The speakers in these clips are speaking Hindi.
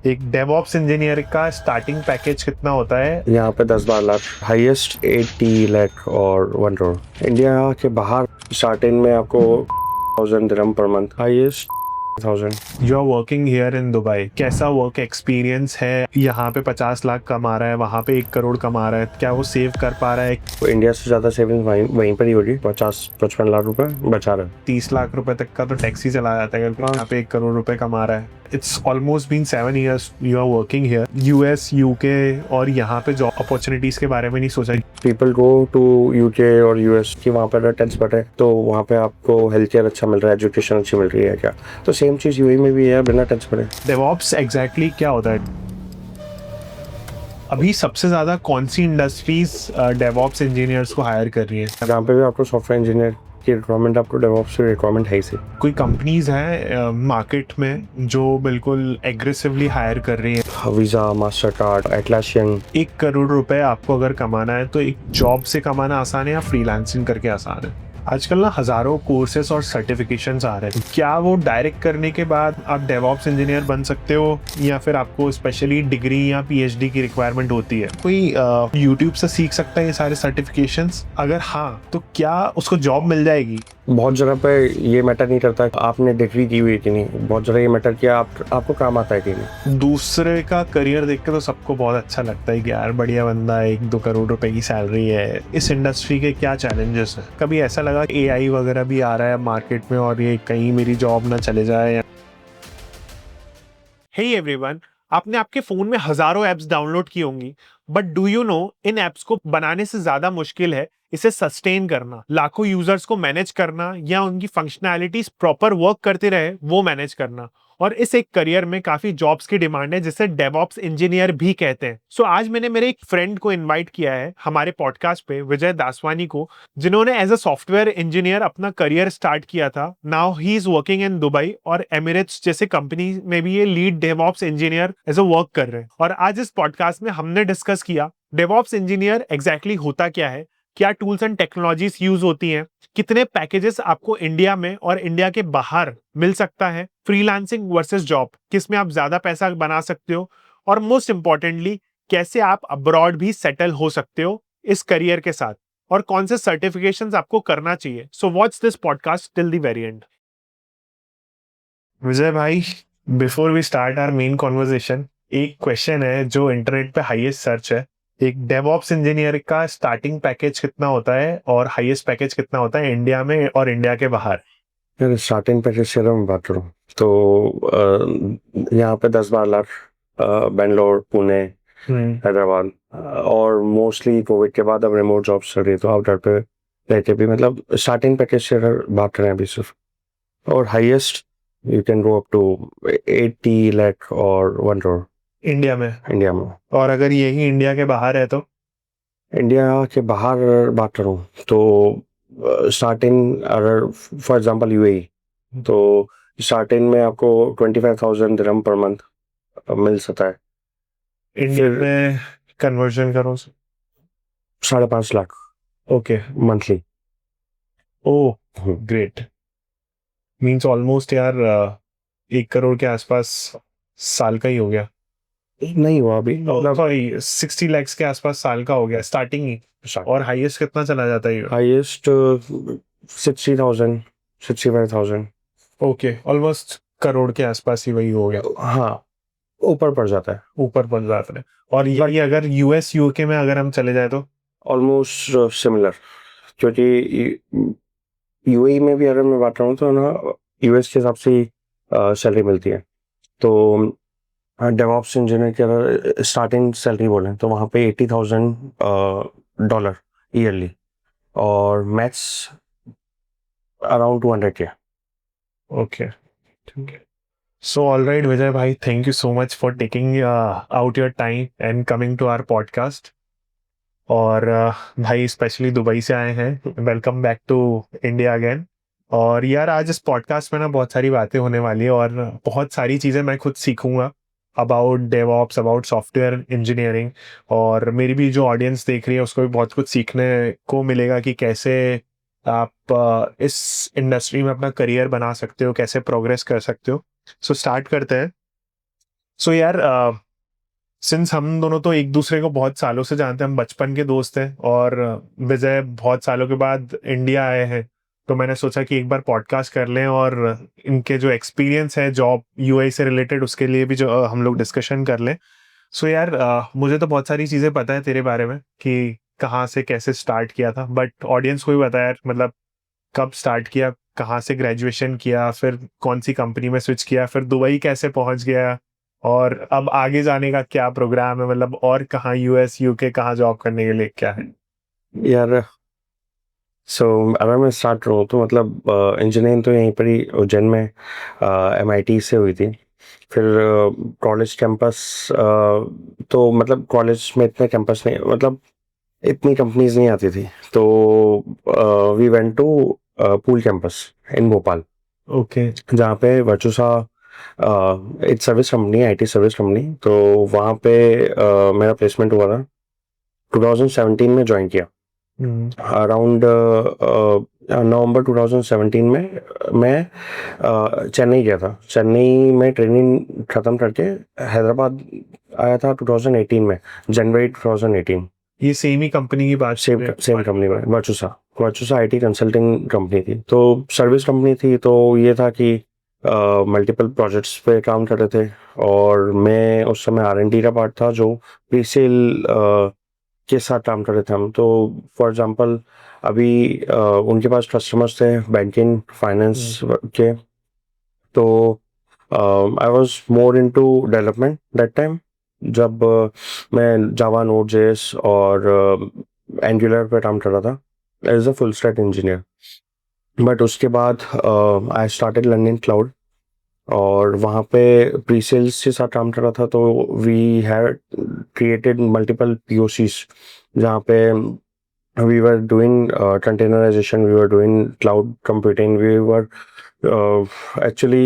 एक डेवऑप्स इंजीनियर का स्टार्टिंग पैकेज कितना होता है? यहाँ पे 10-12 लाख, हाईएस्ट 80 लाख और 1 करोड़। इंडिया के बाहर स्टार्टिंग में आपको 1000 दिरहम per month, highest 1000। You are working here in Dubai, कैसा वर्क एक्सपीरियंस है? यहाँ पे 50 लाख कमा रहा है, वहाँ पे 1 करोड़ कमा रहा है, क्या वो सेव कर पा रहा है? तो इंडिया से ज़्यादा सेविंग वहीं पर ही होगी। 50-55 लाख रुपए बचा रहे। 30 लाख रुपए तक का तो टैक्स ही चला जाता है अगर यहाँ पे 1 करोड़ रुपए कमा रहा है। It's almost been 7 years you are working here. US, UK और यहाँ पे जॉब अपॉर्चुनिटीज के बारे में नहीं सोचा? पीपल गो टू यूके और यूएस कि वहाँ पर टैक्स बढ़े, तो वहाँ पे आपको हेल्थ केयर अच्छा मिल रहा है, एजुकेशन अच्छी मिल रही है क्या, तो सेम चीज़ यूएई में भी है, बिना टैक्स बढ़े। डेवऑप्स एग्जैक्टली क्या होता है? अभी सबसे ज्यादा कौन सी इंडस्ट्रीज डेवऑप्स इंजीनियर्स को हायर कर रही है? जहाँ पे भी आपको सॉफ्टवेयर इंजीनियर की रिक्वायरमेंट, आपको डेवऑप्स की रिक्वायरमेंट है ही से। कोई कंपनीज हैं मार्केट में जो बिल्कुल एग्रेसिवली हायर कर रही है? Visa, master card, Atlassian. 1 crore रुपए आपको अगर कमाना है तो एक जॉब से कमाना आसान है या फ्रीलांसिंग करके आसान है? आजकल ना हजारों कोर्सेस और सर्टिफिकेशंस आ रहे हैं, क्या वो डायरेक्ट करने के बाद आप डेवऑप्स इंजीनियर बन सकते हो या फिर आपको स्पेशली डिग्री या पीएचडी की रिक्वायरमेंट होती है? कोई यूट्यूब से सीख सकता है ये सारे सर्टिफिकेशंस? अगर हाँ तो क्या उसको जॉब मिल जाएगी? बहुत जगह पे ये मैटर नहीं करता आपने डिग्री की हुई है कि नहीं, बहुत जगह ये मैटर किया आपको काम आता है कि नहीं। दूसरे का करियर देख के तो सबको बहुत अच्छा लगता है कि यार बढ़िया बंदा है, 1-2 करोड़ रुपए की सैलरी है। इस इंडस्ट्री के क्या चैलेंजेस हैं? कभी ऐसा लगा एआई वगैरह भी आ रहा है मार्केट में और ये कहीं मेरी जॉब ना चले जाए? हे एवरीवन, आपने आपके फोन में हजारों एप्स डाउनलोड की होंगी, but do you know in apps को बनाने से ज्यादा मुश्किल है इसे सस्टेन करना, लाखों यूजर्स को मैनेज करना या उनकी फंक्शनैलिटीज प्रॉपर वर्क करते रहे वो मैनेज करना। और इस एक करियर में काफी जॉब्स की डिमांड है जिसे डेवऑप्स इंजीनियर भी कहते हैं। सो आज मैंने मेरे एक फ्रेंड को इनवाइट किया है हमारे पॉडकास्ट पे, विजय दासवानी को, जिन्होंने एज अ सॉफ्टवेयर इंजीनियर अपना करियर स्टार्ट किया था। Now he is working in Dubai और एमिरेट्स जैसे कंपनी में भी ये lead DevOps engineer as a work कर रहे हैं। और आज इस पॉडकास्ट में हमने डिस्कस किया डेवऑप्स इंजीनियर एग्जैक्टली होता क्या है, क्या टूल्स एंड टेक्नोलॉजीज यूज होती हैं, कितने पैकेजेस आपको इंडिया में और इंडिया के बाहर मिल सकता है, फ्रीलांसिंग वर्सेस जॉब किस में आप ज्यादा पैसा बना सकते हो, और मोस्ट इंपॉर्टेंटली कैसे आप अब्रॉड भी सेटल हो सकते हो इस करियर के साथ, और कौन से सर्टिफिकेशंस आपको करना चाहिए। So watch this podcast till the very end. Vijay भाई, before we start our main conversation, एक क्वेश्चन है जो इंटरनेट पे हाईएस्ट सर्च है। एक डेवऑप्स इंजीनियर का स्टार्टिंग पैकेज कितना होता है और हाईएस्ट पैकेज कितना होता है इंडिया में और इंडिया के बाहर? यार स्टार्टिंग पैकेज से मैं बात करूँ तो यहाँ पे 10-12 लाख, बेंगलोर, पुणे, हैदराबाद, और मोस्टली कोविड के बाद अब रिमोट जॉब्स चल रही है, तो आप घर पे रहते भी, मतलब स्टार्टिंग पैकेज से अगर बात करें अभी सिर्फ, और highest you can go up to 80 lakh और 1 करोड़। इंडिया में? इंडिया में। और अगर यही इंडिया के बाहर है तो? इंडिया के बाहर बात करूँ तो स्टार्टिंग अगर फॉर एग्जांपल यूएई, तो स्टार्टिंग में आपको 25,000 दिरहम पर मंथ मिल सकता है। इंडिया फिर में कन्वर्जन करो। 5.5 lakh okay. Monthly. Oh great. Means almost यार 1 करोड़ के आसपास साल का ही हो गया। नहीं हुआ अभी, सॉरी, 60 lakhs के आसपास साल का हो गया स्टार्टिंग ही। और हाईएस्ट कितना चला जाता है? हाईएस्ट 60,000, 65,000। ओके, ऑलमोस्ट करोड़ के आसपास ही वही हो गया। हाँ, ऊपर पड़ जाता है। ऊपर पड़ जाता है। और ये अगर यूएस यूके में अगर हम चले जाए तो? ऑलमोस्ट सिमिलर, क्योंकि यूएई में भी अगर मैं बात करूँ तो ना, यूएस के हिसाब से सैलरी मिलती है। तो डेवऑप्स इंजीनियर की अगर स्टार्टिंग सैलरी बोलें तो वहाँ पे $80,000 ईयरली, और मैथ्स अराउंड 200 के। ओके, ठीक है। सो ऑल राइट विजय भाई, thank you so much for taking out your time and coming to our podcast. और भाई स्पेशली दुबई से आए हैं, welcome back to India again. और यार आज इस पॉडकास्ट में ना बहुत सारी बातें होने वाली है और बहुत सारी चीज़ें मैं खुद सीखूंगा about DevOps, about software engineering. और मेरी भी जो ऑडियंस देख रही है उसको भी बहुत कुछ सीखने को मिलेगा कि कैसे आप इस इंडस्ट्री में अपना करियर बना सकते हो, कैसे प्रोग्रेस कर सकते हो। सो स्टार्ट करते हैं। सो यार सिंस हम दोनों तो एक दूसरे को बहुत सालों से जानते हैं, हम बचपन के दोस्त हैं, और विजय बहुत सालों के बाद इंडिया आए हैं, तो मैंने सोचा कि एक बार पॉडकास्ट कर लें और इनके जो एक्सपीरियंस है जॉब यूएई से रिलेटेड उसके लिए भी जो हम लोग डिस्कशन कर लें। सो यार मुझे तो बहुत सारी चीज़ें पता है तेरे बारे में कि कहाँ से कैसे स्टार्ट किया था, बट ऑडियंस को भी बता यार, मतलब कब स्टार्ट किया, कहाँ से ग्रेजुएशन किया, फिर कौन सी कंपनी में स्विच किया, फिर दुबई कैसे पहुंच गया, और अब आगे जाने का क्या प्रोग्राम है, मतलब और कहाँ यूएस यूके कहाँ जॉब करने के लिए क्या है। यार सो अगर मैं स्टार्ट करूँ तो मतलब इंजीनियरिंग तो यहीं पर ही उज्जैन में एमआईटी से हुई थी। फिर कॉलेज कैंपस, तो मतलब कॉलेज में इतने कैंपस नहीं, मतलब इतनी कंपनीज नहीं आती थी, तो we went to pool campus in Bhopal, okay. जहाँ पे वर्चुसा एक service company, IT service company, तो वहाँ पे मेरा प्लेसमेंट हुआ था। 2017 में ज्वाइन किया, अराउंड नवंबर 2017 में मैं चेन्नई गया था। चेन्नई में ट्रेनिंग ख़त्म करके हैदराबाद आया था 2018 में, जनवरी 2018। ये सेम ही कंपनी की बात सेम है? सेम कंपनी में, वर्चुसा। वर्चुसा आईटी कंसल्टिंग कंपनी थी, तो सर्विस कंपनी थी, तो ये था कि मल्टीपल प्रोजेक्ट्स पे काम कर रहे थे, और मैं उस समय आर&डी का पार्ट था, जो प्री-सेल के साथ काम कर रहे थे हम। तो फॉर एग्जांपल अभी उनके पास कस्टमर्स थे बैंकिंग फाइनेंस के, तो I was more into development that time, जब मैं जावा नोड जेएस और एंगुलर पे काम कर रहा था as a full stack engineer. But उसके बाद आई स्टार्टेड लर्निंग क्लाउड, और वहाँ पे प्री सेल्स के साथ काम कर रहा था, तो we had created multiple POCs, जहाँ पे we were doing containerization, we were doing cloud computing, we were actually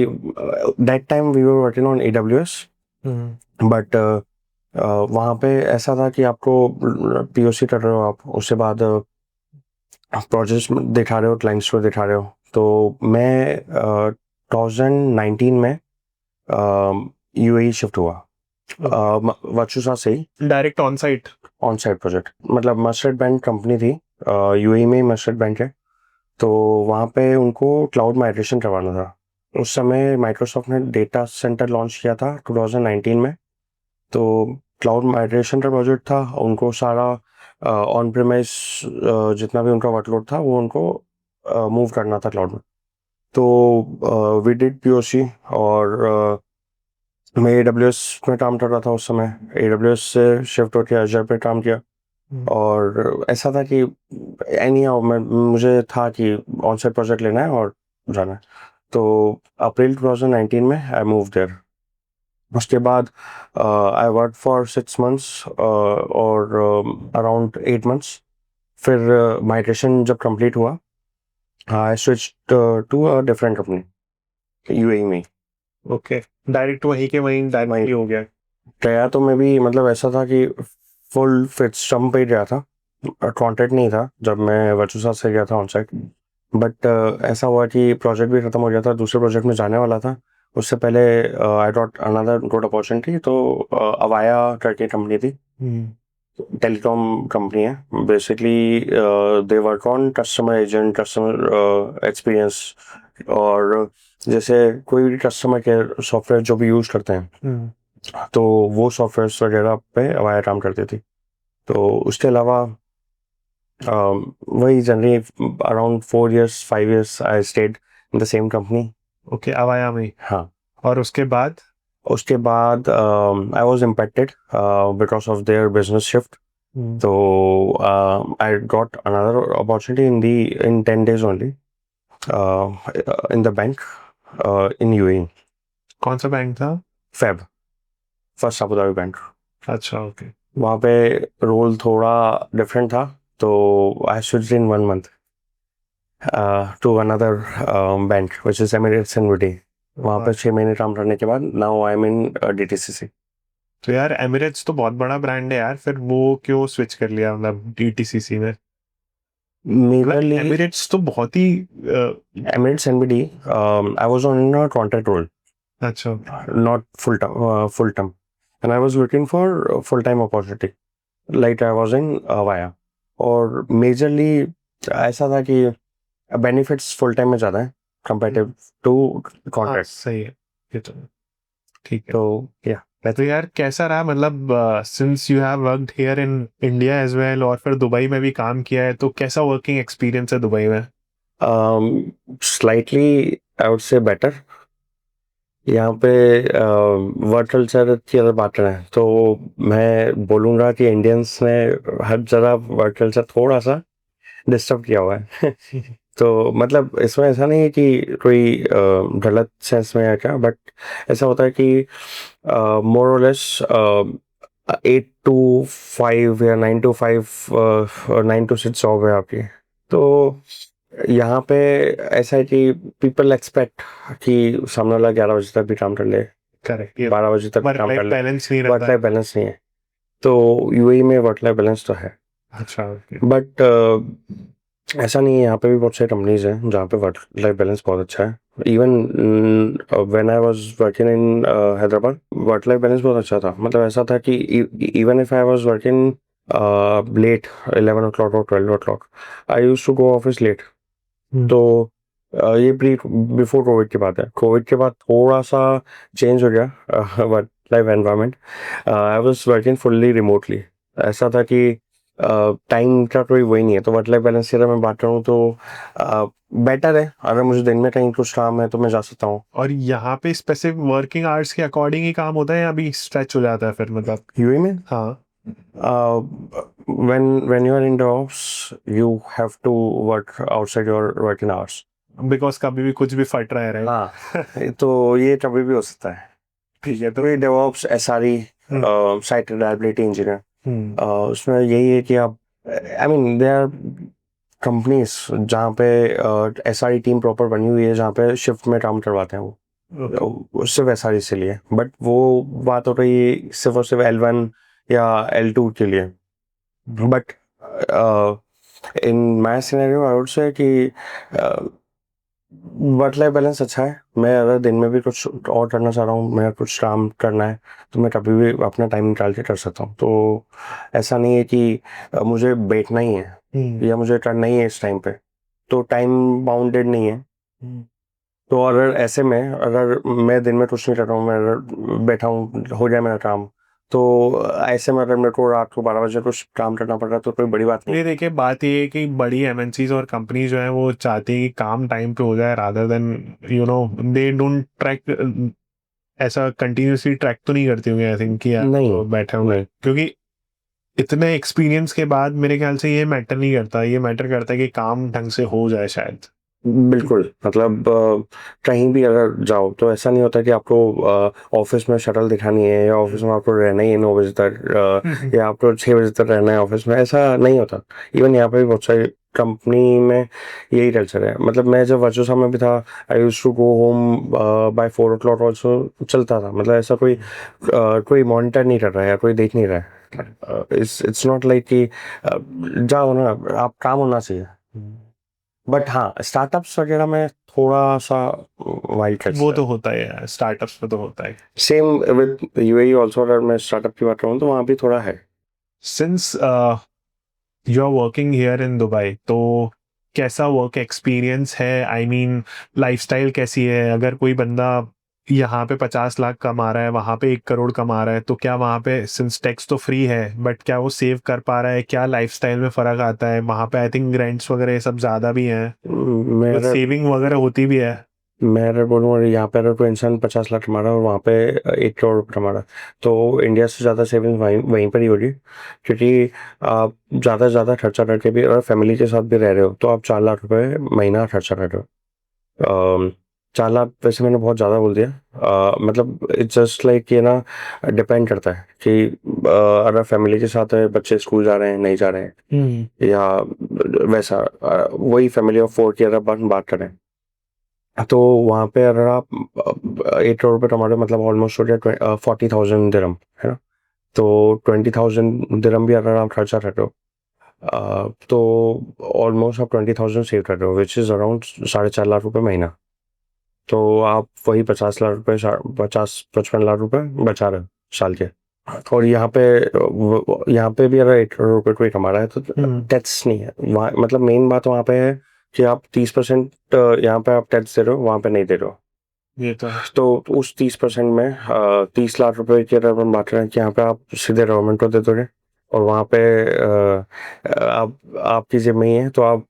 that time we were working on AWS, but वहाँ पे ऐसा था कि आपको POC कर रहे हो आप, उसके बाद प्रोजेक्ट्स दिखा रहे हो, क्लाइंट्स को दिखा रहे हो। तो मैं 2019 में यूएई शिफ्ट हुआ, वर्चुसा से ही direct on site. On site project, मतलब मस्टर्ड बैंक कंपनी थी, यूएई में मस्टर्ड बैंक है, तो वहाँ पे उनको क्लाउड माइग्रेशन करवाना था। उस समय माइक्रोसॉफ्ट ने डेटा सेंटर लॉन्च किया था 2019 में, तो क्लाउड माइग्रेशन का प्रोजेक्ट था उनको। सारा ऑन प्रेमाइस जितना भी उनका वर्कलोड था वो उनको मूव करना था क्लाउड में। तो वी डिड पीओसी, और मैं AWS में काम कर रहा था उस समय, AWS से शिफ्ट होकर अजर पे काम किया। और ऐसा था कि मुझे था कि ऑन साइट प्रोजेक्ट लेना है और जाना है, तो अप्रैल 2019 में आई मूव देयर। उसके बाद आई वर्क फॉर 6 मंथ्स और अराउंड 8 मंथ्स। फिर माइग्रेशन जब कंप्लीट हुआ, I switched to a different company UAE में। ओके, डायरेक्ट वहीं के वहीं डायरेक्टली हो गया। गया तो मैं भी, मतलब ऐसा था कि फुल फिट स्टम्प पे गया था, कॉन्ट्रैक्ट नहीं था जब मैं वर्चुसा से गया था ऑन साइट। बट ऐसा हुआ कि प्रोजेक्ट भी खत्म हो गया था, दूसरे प्रोजेक्ट में जाने वाला था। उससे पहले आई गॉट अनदर गुड अपॉर्चुनिटी, तो अवाया करके कंपनी थी, टेलीकॉम कंपनी है basically. They work on customer agent, customer experience, और जैसे कोई भी कस्टमर केयर सॉफ्टवेयर जो भी यूज़ करते हैं, तो वो सॉफ्टवेयर वगैरह पे अवाया काम करती थी। तो उसके अलावा वही generally around 4 years 5 years I stayed in the same company. Okay, Avaya में। हाँ, और उसके बाद I was impacted because of their business shift, तो I got another opportunity in 10 days only in the bank in UAE. कौन सा बैंक था? FAB, first Abu Dhabi bank. अच्छा, ओके। वहाँ पे रोल थोड़ा डिफरेंट था, तो I switched in 1 month to another bank which is Emirates NBD. वहाँ पे 6 महीने काम करने के बाद नाउ आई एम इन डीटीसीसी। तो यार एमिरेट्स तो बहुत बड़ा ब्रांड है यार, फिर वो क्यों स्विच कर लिया मतलब डीटीसीसी में? मेजरली एमिरेट्स तो बहुत ही Emirates NBD, I was on a contract role, अच्छा, not full time, and I was looking for a full time opportunity. Like I was in Vaya, और majorly ऐसा था कि benefits full time में ज़्यादा है comparative to हाँ contract. सही है, ये तो ठीक है। तो yeah, तो यार कैसा रहा, मतलब since you have worked here in India as well और फिर दुबई में भी काम किया है, तो कैसा वर्किंग एक्सपीरियंस है दुबई में? slightly I would say better. यहाँ पे वर्क कल्चर की अगर बात करें तो मैं बोलूँगा कि इंडियंस ने हर जगह वर्क कल्चर थोड़ा सा डिस्टर्ब किया हुआ है। तो मतलब इसमें ऐसा नहीं है कि कोई गलत सेंस में है क्या, बट ऐसा होता है कि मोर और लेस 8 to 5 या 9 to 5 9 to 6 जॉब है आपकी। तो यहाँ पे ऐसा है कि पीपल एक्सपेक्ट कि सामने वाला 11 बजे तक भी काम कर ले, करेक्ट, ये 12 बजे तक वर्क काम कर लाइफ ले। बैलेंस नहीं वर्क रहता लाइफ है। बैलेंस नहीं है, तो यूएई में वर्क लाइफ बैलेंस तो है, अच्छा, okay. बट ऐसा नहीं है। यहाँ पे भी बहुत सारी कंपनीज हैं जहाँ पे वर्क लाइफ बैलेंस बहुत अच्छा है। Even when I was working in Hyderabad, work life balance बहुत अच्छा था। मतलब ऐसा था कि even if I was working late 11 o'clock और 12 o'clock, I used to go office late. तो ये बिफोर कोविड की बात है। कोविड के बाद थोड़ा सा चेंज हो गया work life environment. I was working fully remotely. ऐसा था कि टाइम का कोई वही नहीं है। तो वर्क लाइफ बैलेंस की अगर मैं बात करूँ तो बेटर है। अगर मुझे दिन में कहीं कुछ काम है तो मैं जा सकता हूँ। और यहाँ पे स्पेसिफिक वर्किंग आवर्स के अकॉर्डिंग ही काम होता है या अभी स्ट्रेच हो जाता है फिर, मतलब? यूएई में हाँ, when you are in the office you have to work outside your working hours. Because कभी भी कुछ भी फट रहा है, राइट? हाँ, तो ये कभी भी हो सकता है। ठीक है, तो तो ये DevOps SRE site reliability engineer, उसमें यही है कि आप I mean they are companies जहाँ पे एसआरई टीम प्रॉपर बनी हुई है, जहाँ पे शिफ्ट में काम करवाते हैं वो सिर्फ एसआरई से लिए। बट वो बात हो रही है सिर्फ और सिर्फ L1 या L2 के लिए। But in my scenario I would say कि वर्क लाइफ बैलेंस अच्छा है। मैं अगर दिन में भी कुछ और करना चाह रहा हूँ, मेरा कुछ काम करना है, तो मैं कभी भी अपना टाइम निकाल के कर सकता हूँ। तो ऐसा नहीं है कि मुझे बैठना ही है या मुझे करना ही है इस टाइम पे, तो टाइम बाउंडेड नहीं है। तो अगर ऐसे में अगर मैं दिन में कुछ नहीं कर रहा हूँ, मैं अगर बैठा हूँ, हो जाए मेरा काम, तो ऐसे में अगर मेरे को रात को 12 बजे कुछ काम करना पड़ रहा है तो कोई बड़ी बात नहीं। ये देखिए, बात ये है कि बड़ी एमएनसीज और कंपनी जो है वो चाहती है कि काम टाइम पे हो जाए, rather than they don't track, ऐसा कंटिन्यूसली ट्रैक तो नहीं करती होंगी आई थिंक कि आप नहीं, तो बैठे हुए नहीं। क्योंकि इतने एक्सपीरियंस के बाद मेरे ख्याल से ये मैटर नहीं करता। ये मैटर करता है कि काम ढंग से हो जाए शायद। बिल्कुल। मतलब कहीं भी अगर जाओ तो ऐसा नहीं होता कि आपको ऑफिस में शटल दिखानी है या ऑफिस में आपको रहना ही है 9 बजे तक या आपको 6 बजे तक रहना है ऑफिस में, ऐसा नहीं होता। इवन यहाँ पे भी बहुत सारी कंपनी में यही कल्चर है। मतलब मैं जब वर्चुअल में भी था, I used to go home by 4 o'clock also, चलता था। मतलब ऐसा कोई मॉनिटर नहीं कर रहा है या कोई देख नहीं रहा है। इट्स नॉट लाइक कि जाओ ना, आप काम होना चाहिए। बट हाँ, स्टार्टअप्स वगैरह में थोड़ा सा वाइल्ड वो कैच तो होता है यार, स्टार्टअप्स में तो होता है। Same with UAE also. अगर मैं स्टार्टअप की बात करूँ तो वहाँ भी थोड़ा है। Since you are working here in Dubai, तो कैसा वर्क एक्सपीरियंस है? आई मीन लाइफस्टाइल कैसी है? अगर कोई बंदा यहाँ पे 50 लाख कमा रहा है, वहाँ पे 1 करोड़ कमा रहा है, तो क्या वहाँ पे सिंस टैक्स तो फ्री है बट क्या वो सेव कर पा रहा है? क्या लाइफस्टाइल में फ़र्क आता है? वहाँ पे आई थिंक रेंट्स वगैरह ये सब ज़्यादा भी हैं, तो मेरा सेविंग वगैरह होती भी है। मैं अगर बोलूँ, यहाँ पे अगर कोई इंसान 50 लाख कमा रहा है और वहाँ पे 1 करोड़ कमा रहा है, तो इंडिया से ज़्यादा सेविंग वहीं वहीं पर ही होगी। क्योंकि आप ज़्यादा से ज़्यादा खर्चा करके भी अगर फैमिली के साथ भी रह रहे हो तो आप 4 लाख रुपए महीना खर्चा कर रहे हो। 4 लाख वैसे मैंने बहुत ज़्यादा बोल दिया। मतलब इट्स जस्ट लाइक ये ना, डिपेंड करता है कि अगर फैमिली के साथ है, बच्चे स्कूल जा रहे हैं नहीं जा रहे हैं, या वैसा वही फैमिली ऑफ 4 की अगर बात करें, तो वहाँ पे अगर आप 1 करोड़ रुपये कमा रहे हो, मतलब ऑलमोस्ट हो गया 40,000 दिरहम, है ना। तो 20,000 दिरहम भी अगर आप खर्चा कर रहे हो, तो ऑलमोस्ट आप 20,000 सेव कर रहे हो, विच इज़ अराउंड 4.5 लाख रुपए महीना। तो आप वही 50 लाख रुपए 50-55 लाख रुपए बचा रहे हो साल के। और यहाँ पे भी अगर 8 करोड़ रुपए कोई कमा रहा है तो टैक्स नहीं है वहाँ, मतलब मेन बात वहाँ पे है कि आप 30% यहाँ पे आप टैक्स दे रहे हो, वहाँ पे नहीं दे रहे हो। ये तो है। तो उस 30% में 30 लाख रुपए की अगर हम बात करें कि यहाँ पे आप सीधे गवर्नमेंट को दे दोगे और वहाँ पे आप आपकी जिम्मे ही है, तो आप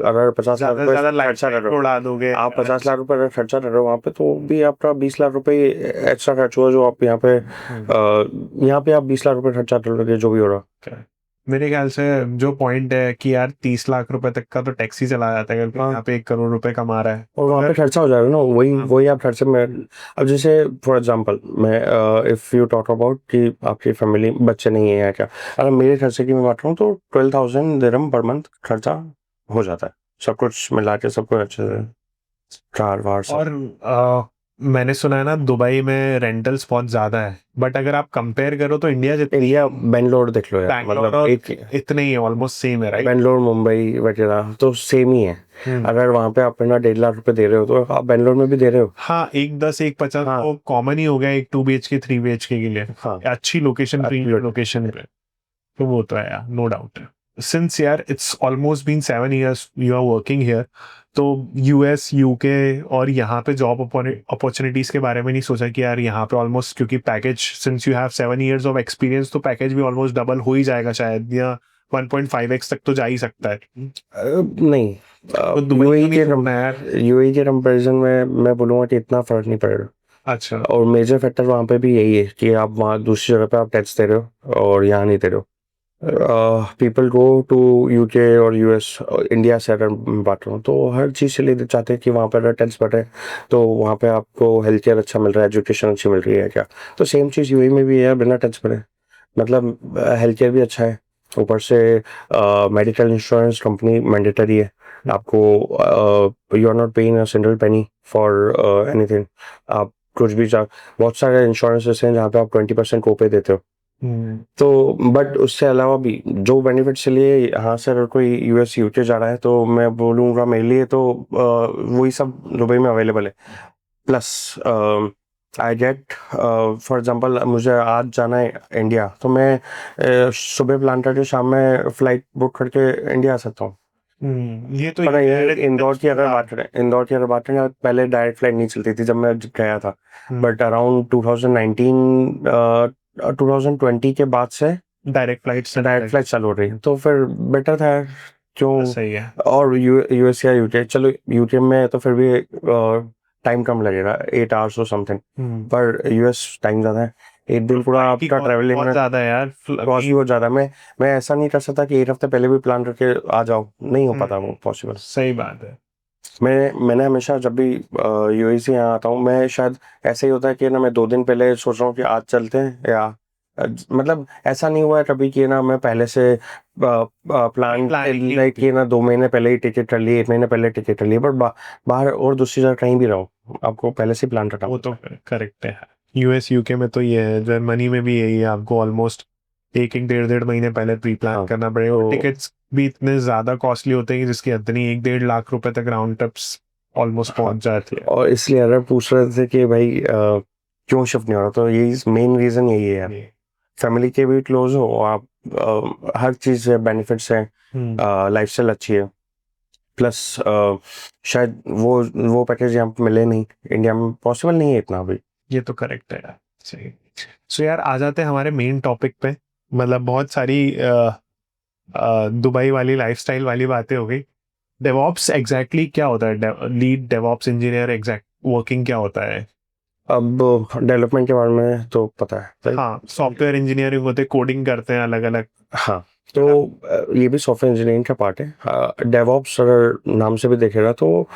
अगर 50 लाख ज्यादा रुपए खर्चा कर रहे हो, उड़ा दोगे। आप 50 लाख रुपए अगर खर्चा कर रहे हो वहाँ पे, तो भी आपका 20 लाख रुपए एक्स्ट्रा खर्च हुआ, जो आप यहाँ पे आप 20 लाख रुपए खर्चा कर लोगे जो भी हो रहा। मेरे ख्याल से जो पॉइंट है कि यार 30 लाख रुपए तक का तो टैक्स ही चला जाता है अगर कोई हाँ। यहाँ पे 1 करोड़ रुपए कमा रहा है। और वहाँ पे अगर खर्चा हो जाएगा ना, वही हाँ। वही आप खर्चे में। अब जैसे फॉर एग्जांपल मैं इफ़ यू टॉक अबाउट कि आपकी फैमिली बच्चे नहीं है या क्या, अगर मेरे खर्चे की मैं बात करूँ तो 12,000 दिरहम पर मंथ खर्चा हो जाता है, सब कुछ मिला के, सब कुछ अच्छे से, कार वार सब। और मैंने सुना है ना दुबई में रेंटल्स बहुत ज्यादा है, बट अगर आप कंपेयर करो तो इंडिया एरिया बेंगलोर देख लो यार, बैंगलोर मतलब और एक इतने ही है, ऑलमोस्ट सेम है, राइट? बेंगलोर मुंबई वगैरह तो सेम ही है। अगर वहाँ पे आप अपना 1.5 लाख रुपए दे रहे हो तो आप बेंगलोर में भी दे रहे हो। हाँ, 1 10 1 50 हाँ। वो कॉमन ही हो गया एक 2 BHK 3 BHK के लिए। हाँ। अच्छी लोकेशन, अच्छी प्रीमियम लोकेशन पे, तो वो तो है यार, नो डाउट है। सिंस यार it's almost been 7 years you are working here, तो US UK और यहाँ पे जॉब अपॉर्चुनिटीज के बारे में नहीं सोचा कि यार यहाँ पे ऑलमोस्ट, क्योंकि package since you have 7 years of experience तो पैकेज भी ऑलमोस्ट डबल हो ही जाएगा शायद, या 1.5x तक तो जा ही सकता है। नहीं, तो दुबई यूएई तो नहीं के छोड़ना है यार। यूएई के कंपैरिजन में मैं बोलूँगा कि इतना फर्क नहीं पड़ेगा। अच्छा। और मेजर फैक्टर वहाँ पे भी यही है कि आप वहाँ दूसरी जगह पे आप टैक्स दे रहे हो और यहाँ नहीं दे रहे हो। पीपल गो टू यूके और यूएस, इंडिया से अगर मैं बात करूँ तो हर चीज़ के लिए चाहते हैं कि वहाँ पर अगर टैक्स बढ़े तो वहाँ पे आपको हेल्थ केयर अच्छा मिल रहा है, एजुकेशन अच्छी मिल रही है क्या। तो सेम चीज़ यूएई में भी है, बिना टैक्स बढ़े, मतलब हेल्थ केयर भी अच्छा है, ऊपर से मेडिकल इंश्योरेंस कंपनी मैंडेटरी है आपको, you are not paying a single penny for anything. आप कुछ भी बहुत सारे इंश्योरेंसेस हैं जहाँ पे आप 20% कोपे देते हो। तो बट उससे अलावा भी जो बेनिफिट्स के लिए यहाँ से अगर कोई यूएस यूके जा रहा है तो मैं बोलूँगा मेरे लिए तो वही सब दुबई में अवेलेबल है। Plus I get for example मुझे आज जाना है इंडिया, तो मैं सुबह प्लान करके शाम में फ्लाइट बुक करके इंडिया आ सकता हूँ। ये तो पर ये इंदौर की अगर हाँ। बात करें पहले डायरेक्ट फ्लाइट नहीं चलती थी जब मैं गया था, बट अराउंड 2019 2020 के बाद से डायरेक्ट फ्लाइट चालू हो रही है, तो फिर बेटर था यार, क्यों। सही है। और यूएस या यूके, चलो यूके में तो फिर भी टाइम कम लगेगा, 8 आवर्स और समथिंग, पर यूएस टाइम ज़्यादा है, एक दिन पूरा आपका ट्रैवलिंग बहुत में ज्यादा है यार। कॉस्ट भी बहुत ज़्यादा। मैं ऐसा नहीं कर सकता कि एक हफ्ते पहले भी प्लान करके आ जाओ, नहीं हो पाता वो पॉसिबल। सही बात है। मैंने हमेशा जब भी यूएई से यहाँ आता हूँ, मैं शायद ऐसे ही होता है कि ना मैं 2 दिन पहले सोच रहा हूँ कि आज चलते हैं, या मतलब ऐसा नहीं हुआ है कभी कि ना मैं पहले से प्लान लाइक कि ना 2 महीने पहले ही टिकट कर लिए, 1 महीने पहले टिकट कर लिए, बट बाहर और दूसरी जगह कहीं भी रहो आपको पहले से प्लान करना। वो तो करेक्ट है। US UK में तो ये है, जर्मनी में भी यही है, आपको ऑलमोस्ट 1 1 1.5 1.5 महीने पहले प्री प्लान करना पड़ेगा। टिकट्स भी इतने ज्यादा कॉस्टली होते हैं कि जिसकी हद नहीं, 1 1.5 लाख रुपए तक राउंड ट्रिप्स ऑलमोस्ट पहुंच जाती है। और इसलिए अगर पूछ रहे थे कि भाई क्यों शिफ्ट नहीं हो रहा, तो यही मेन रीजन यही है यार, फैमिली के भी क्लोज हो आप, हर चीज़ है, बेनिफिट्स है, लाइफस्टाइल अच्छी है, प्लस शायद वो पैकेज यहाँ पे मिले नहीं, इंडिया में पॉसिबल नहीं है इतना अभी। ये तो करेक्ट है यार। सही। सो यार आ जाते हैं हमारे मेन टॉपिक पे, मतलब बहुत सारी दुबई वाली लाइफस्टाइल वाली बातें हो गई। डेवऑप्स एग्जैक्टली क्या होता है? Lead DevOps engineer exact working क्या होता है? अब डेवलपमेंट के बारे में तो पता है, right? हाँ, सॉफ्टवेयर इंजीनियरिंग होते, कोडिंग करते हैं अलग अलग। हाँ, तो ये भी सॉफ्टवेयर इंजीनियरिंग का पार्ट है। डेवऑप्स अगर नाम से भी देखेगा तो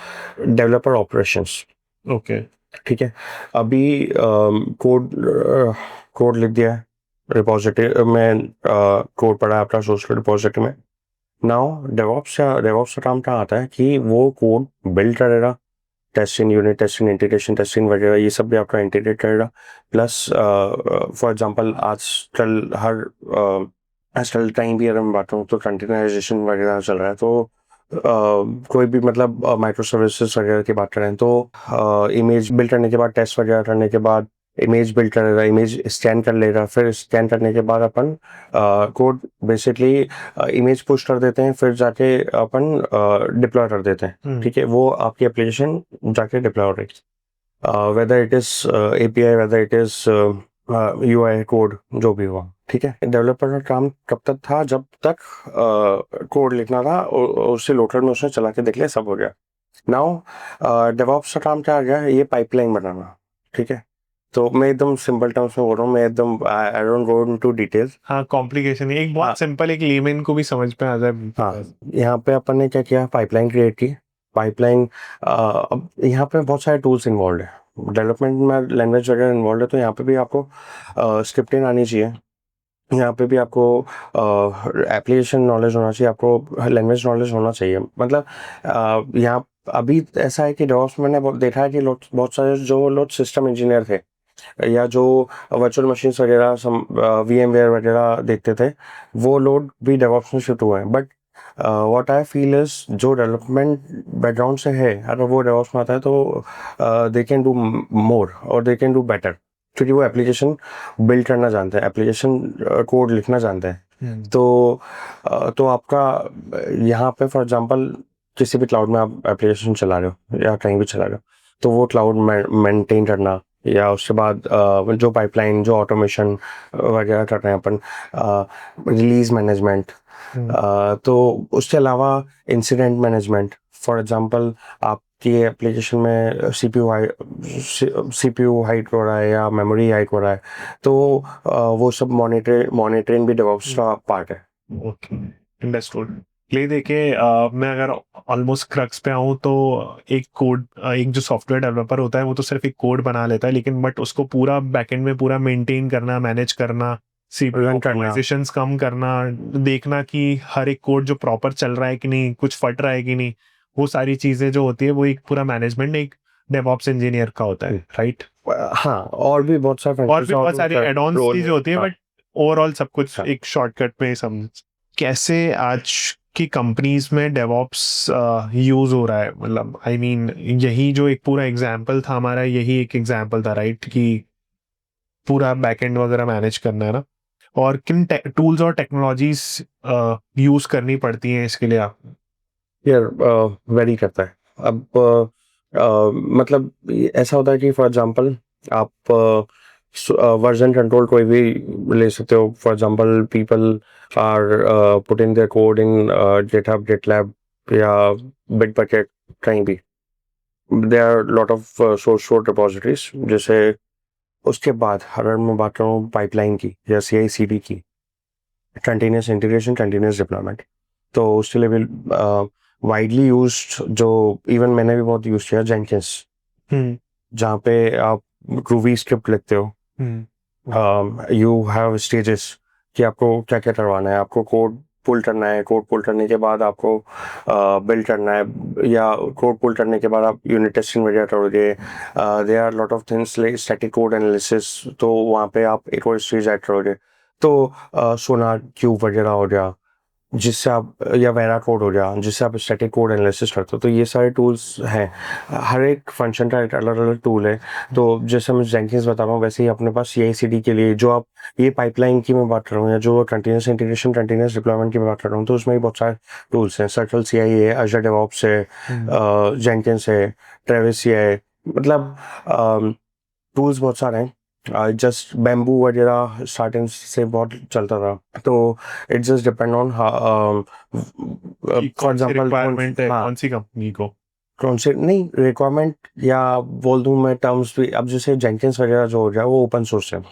डेवलपर ऑपरेशंस, ओके। ठीक है। अभी कोड लिख दिया है रिपोजिटरी में, कोड पड़ा है अपना सोर्स रिपोजिटरी में। नाउ डेवऑप्स का काम क्या आता है कि वो कोड बिल्ड करेगा, testing unit testing integration testing वगैरह ये सब भी आपका इंटीग्रेट करेगा। प्लस फॉर एग्जांपल आजकल कहीं भी अगर मैं बात करूँ तो कंटेनराइजेशन वगैरह चल रहा है, तो कोई भी मतलब माइक्रो सर्विसेज वगैरह की बात करें तो इमेज बिल्ड करने के बाद टेस्ट वगैरह करने के बाद इमेज बिल्ड करेगा, इमेज स्कैन कर लेगा, फिर स्कैन करने के बाद अपन कोड बेसिकली इमेज पुश कर देते हैं, फिर जाके अपन डिप्लॉय कर देते हैं। ठीक है, वो आपकी एप्लीकेशन जाके डिप्लॉय हो रही, whether it is API, whether it is UI code, जो भी हुआ। ठीक है, डेवलपर का काम कब तक था, जब तक कोड लिखना था और उससे लोडर में उसने चला के देख लिया, सब हो गया। नाउ डेवऑप्स का काम क्या आ गया, ये पाइपलाइन बनाना। ठीक है, तो मैं एकदम सिंपल टर्म्स में बोल रहा हूँ, मैं एकदम I don't go into details. हाँ, कॉम्प्लिकेशन एक हाँ। बहुत सिंपल, एक लेमैन को भी समझ में आ जाए। हाँ, यहाँ पे अपन ने क्या किया, पाइपलाइन क्रिएट की। पाइपलाइन, अब यहाँ पे बहुत सारे टूल्स इन्वॉल्व है, डेवलपमेंट में लैंग्वेज वगैरह इन्वॉल्व है, तो यहाँ पे भी आपको स्क्रिप्टिंग आनी चाहिए, यहाँ पे भी आपको एप्लीकेशन नॉलेज होना चाहिए, आपको लैंग्वेज नॉलेज होना चाहिए। मतलब यहाँ अभी ऐसा है कि डेवऑप्स मैंने देखा है कि लोग, बहुत सारे जो लोग सिस्टम इंजीनियर थे या जो वर्चुअल मशीन्स वगैरह VMware वगैरह देखते थे, वो लोग भी डेवऑप्स में शिफ्ट हुए हैं। But what I feel is, जो डेवलपमेंट बैकग्राउंड से है, अगर वो डेवऑप्स में आता है तो दे कैन डू मोर और दे कैन डू बेटर, क्योंकि वो एप्लीकेशन बिल्ड करना जानते हैं, एप्लीकेशन कोड लिखना जानते हैं। तो आपका यहाँ पे फॉर एग्जांपल किसी भी क्लाउड में आप एप्लीकेशन चला रहे हो या कहीं भी चला रहे हो, तो वो क्लाउड मेंटेन करना, या उसके बाद जो पाइपलाइन, जो ऑटोमेशन वगैरह कर रहे हैं अपन, रिलीज मैनेजमेंट, तो उसके अलावा इंसिडेंट मैनेजमेंट। फॉर एग्जांपल आपकी एप्लीकेशन में CPU हाइट हो रहा है या मेमोरी हाइट हो रहा है, तो वो सब मॉनिटरिंग भी डेवऑप्स का पार्ट है। Okay, understood. ले देखे, मैं अगर ऑलमोस्ट क्रक्स पे आऊँ तो एक जो सॉफ्टवेयर डेवलपर होता है वो तो सिर्फ एक कोड बना लेता है, लेकिन बट उसको पूरा बैकएंड में पूरा मेंटेन करना, मैनेज करना, Run करना। ऑप्टिमाइजेशंस कम करना, देखना कि हर एक कोड जो प्रॉपर चल रहा है कि नहीं, कुछ फट रहा है कि नहीं, वो सारी चीजें जो होती है वो एक पूरा मैनेजमेंट एक डेवऑप्स इंजीनियर का होता है, राइट? हाँ, और भी बहुत सारे और भी बहुत सारी एड-ऑन्स चीजें होती है, हाँ। बट ओवरऑल सब कुछ हाँ। एक शॉर्टकट में समझ। कैसे आज की कंपनीज में डेवऑप्स यूज हो रहा है, मतलब आई मीन यही जो एक पूरा एग्जांपल था हमारा, यही एक एग्जांपल था, राइट? कि पूरा बैकएंड वगैरह मैनेज करना है ना, और किन टूल्स और टेक्नोलॉजीज यूज करनी पड़ती हैं इसके लिए आप? यार वेरी करता है। अब मतलब ऐसा होता है कि फॉर एग्जांपल आप वर्जन कंट्रोल कोई भी ले सकते हो। For example people are putting their code in GitHub, GitLab या बिटबकेट, कहीं भी there are lot of source code repositories. जैसे उसके बाद अगर मैं बात करूँ पाइपलाइन की या CI/CD की, कंटिन्यूस इंटीग्रेशन, कंटिन्यूस डिप्लॉयमेंट, तो उसके लिए भी वाइडली यूज्ड, जो इवन मैंने भी बहुत यूज किया, जेंकिंस, जहाँ पे आप ग्रूवी स्क्रिप्ट लिखते हो, यू हैव स्टेजेस कि आपको क्या क्या करवाना है, आपको कोड पुल करना है, कोड पुल करने के बाद आपको बिल्ड करना है, या कोड पुल करने के बाद आप यूनिट टेस्टिंग वगैरह करोगे। There are lot of things like static code analysis, तो वहाँ पे आप एक और स्टेज ऐड करोगे। तो सोनार क्यूब वगैरह हो गया, जिससे आप, या वेरा कोड हो गया, जिससे आप स्टैटिक कोड एनालिसिस करते हो। तो ये सारे टूल्स हैं, हर एक फंक्शन का एक अलग अलग टूल है। तो जैसे मैं जेंकिंस बता रहा हूँ, वैसे ही अपने पास CI/CD के लिए, जो आप ये पाइपलाइन की मैं बात कर रहा हूँ, या जो कंटिन्यूस इंटीग्रेशन, कंटिन्यूस डिप्लॉयमेंट की मैं बात कर रहा हूँ, तो उसमें भी बहुत सारे टूल्स हैं। सर्कल CI है, अजर डेवऑप्स है, जेंकिंस है, ट्रेविस CI है, मतलब टूल्स बहुत सारे हैं। जस्ट बैम्बू वगैरह स्टार्टिंग से बहुत चलता था, तो it just depend on for example requirement है कौन सी कंपनी को, कौन से, नहीं रिक्वायरमेंट, या बोल दूं मैं टर्म्स भी। अब जैसे जेंकिंस वगैरह जो हो गया वो ओपन सोर्स है।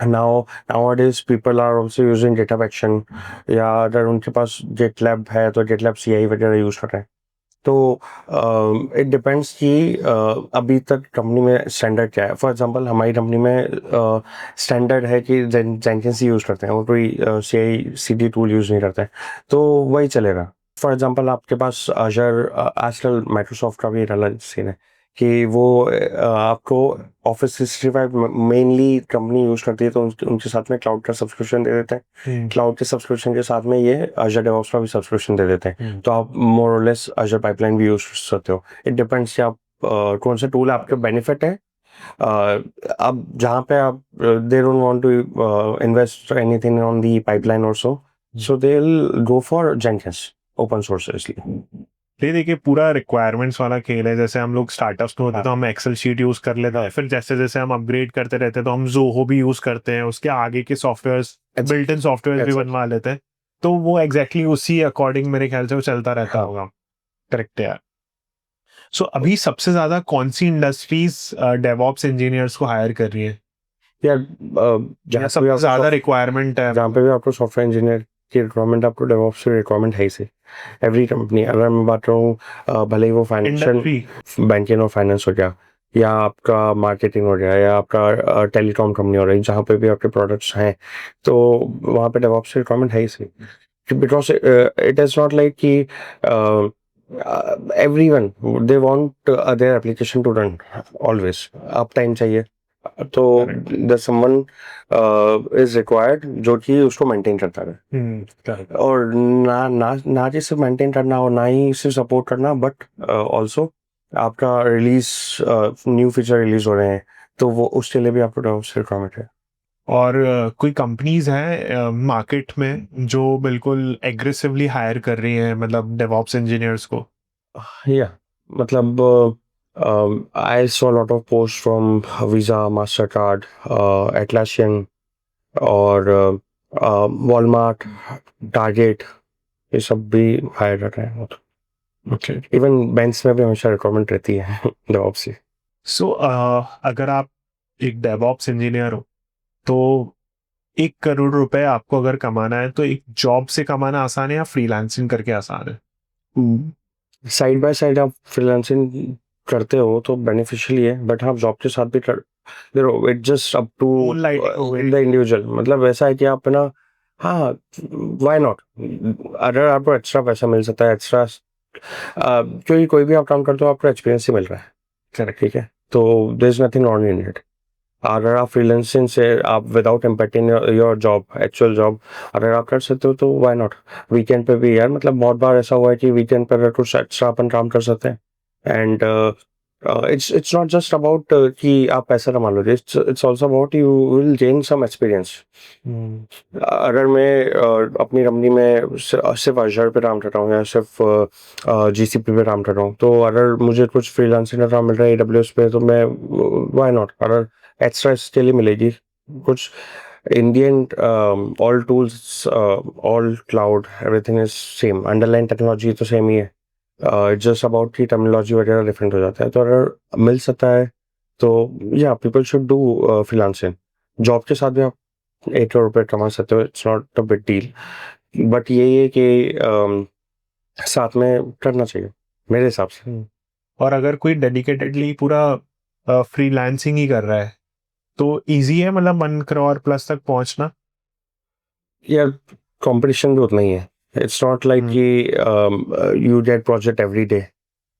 Nowadays people are also using GitHub action, या अगर उनके पास GitLab है तो GitLab CI वगैरह यूज कर रहे हैं। तो इट डिपेंड्स कि अभी तक कंपनी में स्टैंडर्ड क्या है। फॉर एग्जांपल हमारी कंपनी में स्टैंडर्ड है कि जेंकिंस यूज़ करते हैं, वो कोई CI/CD टूल यूज़ नहीं करते हैं, तो वही चलेगा। फॉर एग्जांपल आपके पास अजर, आजकल माइक्रोसॉफ्ट का भी एक अलग सीन है कि वो आपको ऑफिस 365 मेनली कंपनी यूज करती है, तो उनके साथ में क्लाउड का सब्सक्रिप्शन दे देते हैं। क्लाउड के सब्सक्रिप्शन के साथ में ये Azure DevOps का भी सब्सक्रिप्शन दे देते हैं, तो आप मोर और लेस Azure पाइपलाइन भी यूज कर सकते हो। इट डिपेंड्स कि आप कौन सा टूल आपके बेनिफिट है। अब जहाँ पे आप they don't want to invest anything on the pipeline also, so they will go for Jenkins open source इसलिए। ये देखिए पूरा रिक्वायरमेंट्स वाला खेल है। जैसे हम लोग स्टार्टअप्स में होते तो हम एक्सेल शीट यूज कर लेते हैं, फिर जैसे जैसे हम अपग्रेड करते रहते हैं तो हम जोहो भी यूज करते हैं, उसके आगे के सॉफ्टवेयर्स बिल्ट इन सॉफ्टवेयर भी बनवा लेते हैं। तो वो एग्जैक्टली उसी अकॉर्डिंग मेरे ख्याल से वो चलता रहता होगा। करेक्ट है यार। सो अभी सबसे ज्यादा कौन सी इंडस्ट्रीज डेवऑप्स इंजीनियर्स को हायर कर रही है यार या सबसे ज्यादा रिक्वायरमेंट है? जहाँ पे भी आपको सॉफ्टवेयर इंजीनियर की रिक्वायरमेंट, आपको डेवऑप्स की रिक्वायरमेंट है ही से। एवरी कंपनी, अगर मैं बात रहा हूँ भले ही वो फाइनेंशियल बैंकिंग और फाइनेंस हो गया, या आपका मार्केटिंग हो गया, या आपका टेलीकॉम कंपनी हो रही, जहाँ पे भी आपके प्रोडक्ट्स हैं, तो वहाँ पे डेवऑप्स की रिक्वायरमेंट है ही से। Because it is not like कि everyone they want their application to run always, up time चाहिए, तो the someone is required जो कि उसको मेंटेन करता रहे। और ना ही सिर्फ मेंटेन करना और ना ही सिर्फ सपोर्ट करना, बट ऑल्सो आपका रिलीज न्यू फीचर रिलीज हो रहे हैं, तो वो उसके लिए भी आपको डेवऑप्स रिक्वायरमेंट है। और कोई कंपनीज हैं मार्केट में जो बिल्कुल एग्रेसिवली हायर कर रही हैं मतलब डेवऑप्स इंजीनियर्स को? या मतलब I saw a lot of posts from Visa, Mastercard, Atlassian और Walmart, Target, ये सब भी हायर कर रहे हैं। ओके। इवन बैंक्स में भी हमेशा रिक्वायरमेंट रहती है डेवऑप्स की। सो अगर आप एक डेवऑप्स इंजीनियर हो तो 1 करोड़ रुपए आपको अगर कमाना है तो एक जॉब से कमाना आसान है या फ्रीलांसिंग करके आसान है? साइड बाय साइड आप फ्रीलांसिंग करते हो तो बेनिफिशियल है, बट आप जॉब के साथ भी कर देखो, it just up to the individual. मतलब ऐसा है कि आप ना, हाँ व्हाई नॉट, अगर आपको एक्स्ट्रा पैसा मिल सकता है, एक्स्ट्रा क्योंकि कोई भी आप काम करते हो आपको एक्सपीरियंस ही मिल रहा है। करेक्ट, ठीक है, तो there is nothing wrong in it. अगर आप फ्रीलांसिंग से आप without impacting your job, actual job अगर आप कर सकते हो तो व्हाई नॉट। वीकेंड पे भी यार, मतलब बहुत बार ऐसा हुआ है कि वीकेंड पे अगर कुछ एक्स्ट्रा अपन काम कर सकते हैं, and it's not just about कि आप पैसा कमा लो, it's also about you will gain some experience. अगर मैं अपनी कंपनी में सिर्फ Azure पे काम कर रहा हूँ या सिर्फ GCP पे काम कर रहा हूँ, तो अगर मुझे कुछ फ्रीलांसिंग का काम मिल रहा है AWS पे, तो मैं व्हाई नॉट। अगर एक्स्ट्रा इसके लिए मिलेगी कुछ, Indian all tools, all cloud, everything is same, underline technology तो सेम ही है, जस्ट अबाउट की टर्मिनोलॉजी वगैरह डिफरेंट हो जाता है। तो अगर मिल सकता है तो या people should do freelancing. Job के साथ भी आप 1 करोड़ रुपये कमा सकते हो, it's not a big deal, but ये है कि साथ में करना चाहिए मेरे हिसाब से। और अगर कोई डेडिकेटेडली पूरा फ्रीलांसिंग ही कर रहा है तो इजी है मतलब 1 करोड़ प्लस तक पहुंचना? यार कंपटीशन भी उतना ही है। इट्स नॉट लाइक कि you get project every day.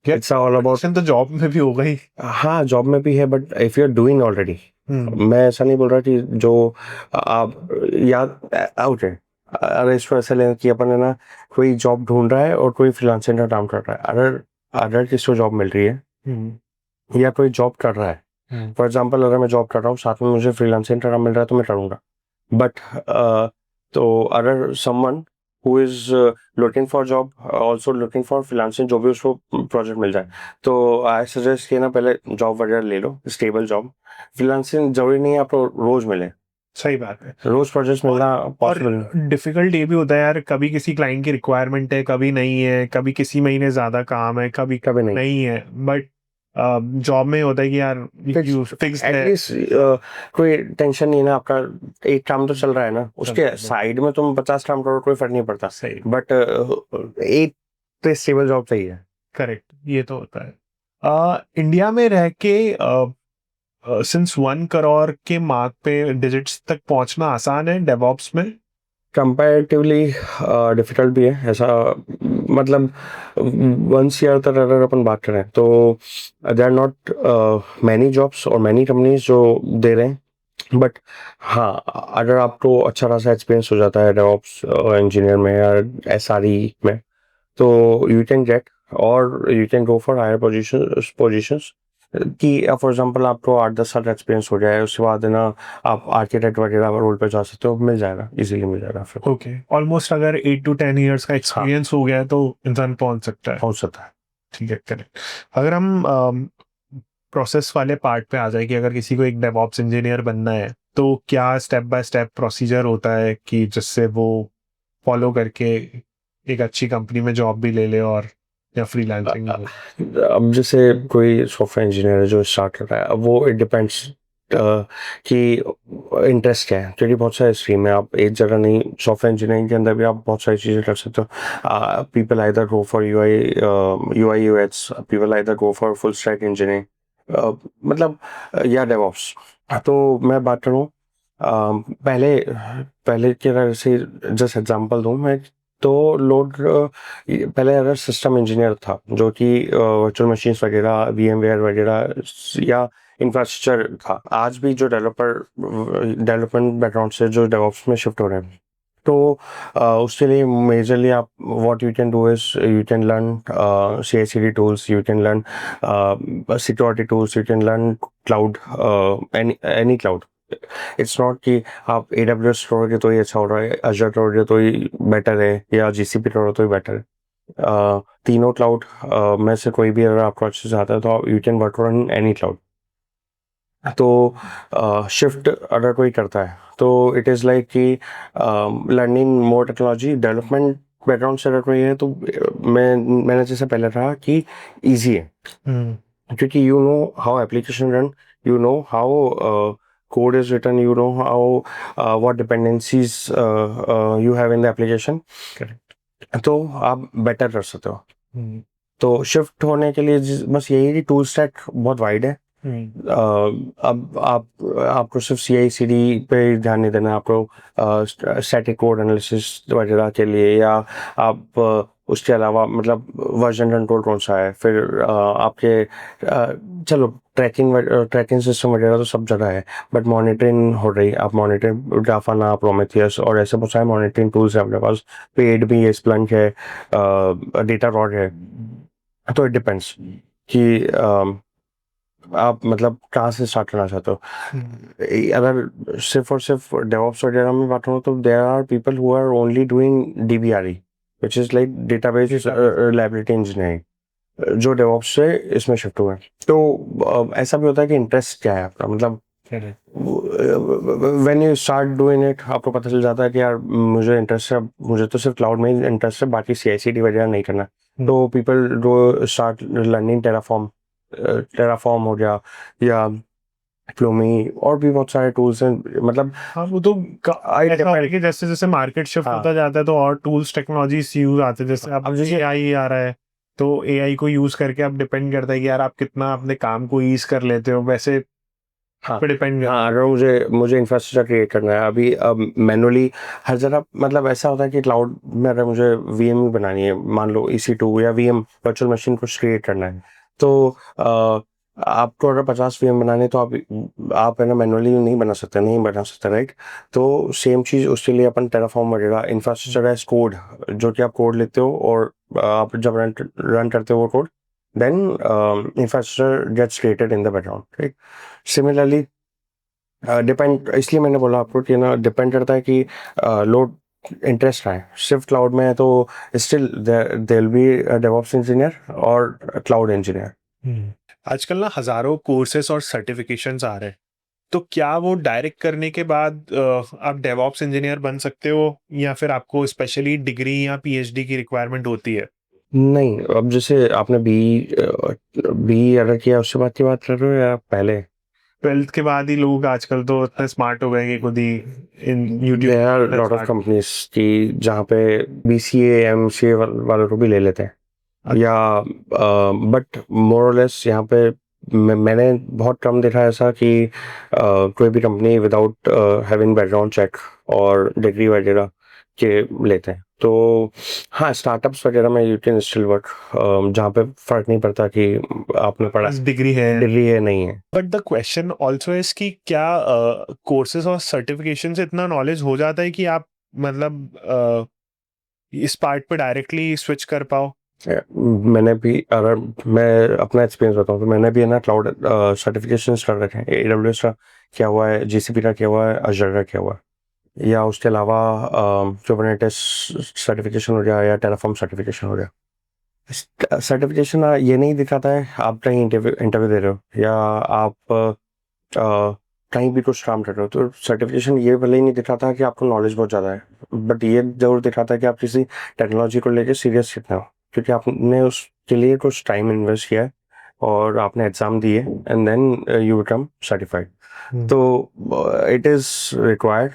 It's all about, तो जॉब में भी होगा ही। हाँ जॉब में भी है, but if you are doing already, मैं ऐसा नहीं बोल रहा कि जो आप याद आउट है, अरे इसको ऐसा लें कि अपन है ना, कोई जॉब ढूंढ रहा है और कोई फ्रीलांसिंग का काम कर रहा है, अगर अगर किसी को जॉब मिल रही है या कोई जॉब कर रहा है, फॉर एग्जांपल अगर मैं जॉब कर रहा हूँ साथ में मुझे फ्रीलांसिंग का काम मिल रहा है तो मैं करूँगा, बट तो अगर someone who is looking for job also looking for freelancing, जो भी उसको प्रोजेक्ट मिल जाए, तो आई सजेस्ट कि ना पहले जॉब वगैरह ले लो, स्टेबल जॉब। फ्रीलांसिंग जरूरी नहीं है आपको रोज मिले। सही बात है, रोज प्रोजेक्ट मिलना पॉसिबल। डिफिकल्ट ये भी होता है यार, कभी किसी क्लाइंट की रिक्वायरमेंट है, कभी नहीं है, कभी किसी महीने ज्यादा काम है, कभी कभी नहीं है। बट जॉब में होता है कि यार फिक्स है, एटलीस्ट कोई टेंशन नहीं है ना, आपका एक काम तो चल रहा है ना, उसके साइड में तुम 50 काम करो कोई फर्क नहीं पड़ता। सही, बट एक तो स्टेबल जॉब चाहिए। करेक्ट, ये तो होता है। इंडिया में रह के सिंस 1 करोड़ के मार्क पे डिजिट्स तक पहुंचना आसान है डेवऑप्स में? कंपैरेटिवली डिफिकल्ट भी है, ऐसा मतलब 1 ईयर तक अगर अपन बात करें तो there are not many jobs और मैनी कंपनीज जो दे रहे हैं, बट हाँ, अगर आपको अच्छा खासा एक्सपीरियंस हो जाता है डेवऑप्स इंजीनियर में या एसआरई में, तो यू कैन गेट और you can go for higher positions कि फॉर एग्जांपल आपको 8-10 साल का एक्सपीरियंस हो जाए, उसके बाद है ना आप आर्किटेक्ट वगैरह रोल पे जा सकते हो, मिल जाएगा, इजीली मिल जाएगा फिर। ओके, ऑलमोस्ट अगर 8 to 10 years का एक्सपीरियंस हो गया है तो इंसान पहुंच सकता है। हो सकता है। ठीक है, करेक्ट। अगर हम प्रोसेस वाले पार्ट पे आ जाए कि अगर किसी को एक डेवऑप्स इंजीनियर बनना है तो क्या स्टेप बाय स्टेप प्रोसीजर होता है कि जिससे वो फॉलो करके एक अच्छी कंपनी में जॉब भी ले ले और या फ्रीलांसिंग में। अब जैसे कोई सॉफ्टवेयर इंजीनियर है जो स्टार्ट कर रहा है, अब वो इट डिपेंड्स कि इंटरेस्ट क्या है, क्योंकि बहुत सारे स्ट्रीम है, आप एक जगह नहीं, सॉफ्टवेयर इंजीनियरिंग के अंदर भी आप बहुत सारी चीज़ें कर सकते हो। People either go for UI UX, people either go for full stack engineering, मतलब या डेवऑप्स। तो मैं बात करूँ पहले पहले की अगर से जस्ट एग्जांपल दूँ मैं, तो लोग पहले अगर सिस्टम इंजीनियर था जो कि वर्चुअल मशीन्स वगैरह, वीएमवेयर वगैरह या इंफ्रास्ट्रक्चर था, आज भी जो डेवलपमेंट बैकग्राउंड से जो डेवऑप्स में शिफ्ट हो रहे हैं, तो उसके लिए मेजरली आप what you can do is you can learn CI/CD tools, you can learn security tools, you can learn cloud, any cloud. It's not कि आप AWS करोगे तो ही अच्छा हो रहा है, Azure करोगे तो ही बेटर है, या GCP करोगे तो ही बेटर है। तीनों क्लाउड में से कोई भी अगर आपको अच्छे से आता है तो आप you can work on any cloud. तो शिफ्ट अगर कोई करता है तो इट इज़ लाइक कि learning more technology, development background से अगर कोई है तो मैंने जैसे पहले कहा कि ईजी है, क्योंकि you know how application run, you know how code is written, you know how what dependencies you have in the application, तो आप बेटर कर सकते हो। तो शिफ्ट होने के लिए बस यही है कि टूल स्टैक बहुत वाइड है। अब आपको सिर्फ CI/CD पे ध्यान नहीं देना है, आपको स्टैटिक कोड एनालिसिस वगैरह के लिए, या आप उसके अलावा मतलब वर्जन कंट्रोल कौन सा है, फिर आपके चलो ट्रैकिंग सिस्टम वगैरह तो सब जगह है, बट मॉनिटरिंग हो रही, आप मॉनिटरिंग ग्राफाना, प्रोमेथियस और ऐसे बहुत सारे मॉनिटरिंग टूल्स हैं अपने पास, पेड भी है, स्प्लंक है, डेटा रॉड है। तो इट डिपेंड्स कि आप मतलब कहाँ से स्टार्ट करना चाहते हो। अगर सिर्फ और सिर्फ डेवऑप्स वगैरह में बात करूँ तो there are people who are only doing DBRE, which is like database reliability engineering, जो डेवऑप्स से इसमें शिफ्ट हुए हैं। तो ऐसा भी होता है कि इंटरेस्ट क्या है आपका, मतलब when you start doing it आपको पता चल जाता है कि यार मुझे इंटरेस्ट है, मुझे तो सिर्फ क्लाउड में इंटरेस्ट है, बाकी CI/CD वगैरह नहीं करना। तो people do start learning Terraform हो गया, या फ्लूमी, और भी बहुत सारे टूल्स हैं, मतलब हाँ, वो तो ऐसा है कि जैसे जैसे मार्केट शिफ्ट होता जाता है तो और टूल्स टेक्नोलॉजीज यूज आते हैं, जैसे अब जैसे AI आ रहा है तो AI को यूज करके अब डिपेंड करता है कि यार आप कितना अपने काम को ईज कर लेते हो, वैसे हाँ पे डिपेंड हाँ, अगर मुझे इंफ्रास्ट्रक्चर क्रिएट करना है अभी, अब मैनुअली हर जगह, मतलब ऐसा होता है कि क्लाउड में अगर मुझे VM ही बनानी है, मान लो EC2 या VM वर्चुअल मशीन कुछ क्रिएट करना है, तो आपको अगर 50 VM बनाने तो आप है ना मैनुअली नहीं बना सकते, राइट। तो सेम चीज़ उसके लिए अपन टेराफॉर्म वगैरह इंफ्रास्ट्रक्चर एज कोड, जो कि आप कोड लेते हो और आप जब रन करते हो वो code, then infrastructure gets created in the background, right. Similarly depend, इसलिए मैंने बोला आपको कि ना डिपेंड करता है कि लोड इंटरेस्ट है। सिर्फ क्लाउड में है तो still there will be DevOps engineer और क्लाउड इंजीनियर। आजकल ना हजारों कोर्सेस और सर्टिफिकेशंस आ रहे हैं, तो क्या वो डायरेक्ट करने के बाद आप डेवऑप्स इंजीनियर बन सकते हो या फिर आपको स्पेशली डिग्री या PhD की रिक्वायरमेंट होती है? नहीं, अब जैसे आपने बी अगर किया उसके बाद की बात कर रहे हो या पहले? 12th के बाद ही लोग आजकल तो इतने स्मार्ट हो गए कि खुद ही in YouTube there are lot of companies की जहाँ पे BCA MCA वालों को भी ले लेते हैं, या बट मोर और लेस यहाँ पे मैंने बहुत कम देखा है ऐसा कि कोई भी company without having background check और डिग्री वगैरह के लेते हैं। तो हाँ, स्टार्टअप्स वगैरह में यू कैन स्टिल वर्क, जहाँ पे फ़र्क नहीं पड़ता कि आपने पढ़ा डिग्री है। डिग्री है नहीं है। But the question also is कि क्या कोर्सेज और सर्टिफिकेशन से इतना नॉलेज हो जाता है कि आप मतलब इस पार्ट पे डायरेक्टली स्विच कर पाओ? मैंने भी, अगर मैं अपना एक्सपीरियंस बताऊँ तो मैंने भी है ना क्लाउड सर्टिफिकेशंस कर रखे हैं। AWS का किया हुआ है, GCP का किया हुआ है, Azure का किया हुआ है, या उसके अलावा कुबरनेटिस सर्टिफिकेशन हो गया या टेराफॉर्म सर्टिफिकेशन हो गया। सर्टिफिकेशन ये नहीं दिखाता है आप कहीं इंटरव्यू इंटरव्यू दे रहे हो या आप कहीं भी कुछ काम कर रहे हो, तो सर्टिफिकेशन ये भले ही नहीं दिखाता कि आपको नॉलेज बहुत ज़्यादा है, बट ये ज़रूर दिखाता है कि आप किसी टेक्नोलॉजी को लेके सीरियस कितने हो, क्योंकि आपने उसके लिए कुछ टाइम इन्वेस्ट किया है और आपने एग्ज़ाम दिए and then you become certified. तो it is required.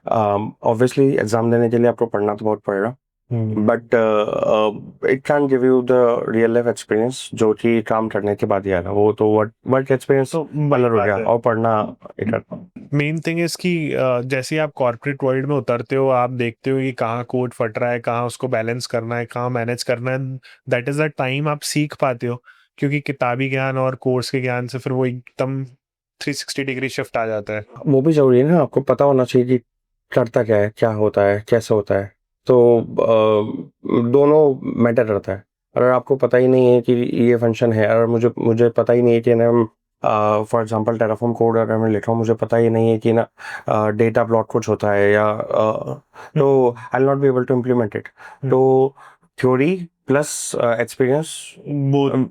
Obviously exam देने के लिए आपको पढ़ना तो बहुत पड़ेगा, but it can give you the real life experience जो कि काम करने के बाद ही आएगा। वो तो वर्क एक्सपीरियंस तो अलग हो गया, और पढ़ना एक मेन थिंग इज कि जैसे ही आप कॉर्पोरेट वर्ल्ड में उतरते हो, आप देखते हो कि कहाँ कोड फट रहा है, कहाँ उसको बैलेंस करना है, कहाँ मैनेज करना है। दैट इज द टाइम आप सीख पाते हो, क्योंकि किताबी ज्ञान और कोर्स के ज्ञान से फिर वो एकदम 360 डिग्री शिफ्ट आ जाता है। वो भी ज़रूरी है ना, आपको पता होना चाहिए कि करता क्या है, क्या होता है, कैसे होता है। तो दोनों मैटर करता है। अगर आपको पता ही नहीं है कि ये फंक्शन है, अगर मुझे मुझे पता ही नहीं है कि ना फॉर एग्जांपल टेराफॉर्म कोड अगर मैं लिख रहा हूँ, मुझे पता ही नहीं है कि ना डेटा ब्लॉक कुछ होता है या तो I will not be able to implement it. तो theory plus experience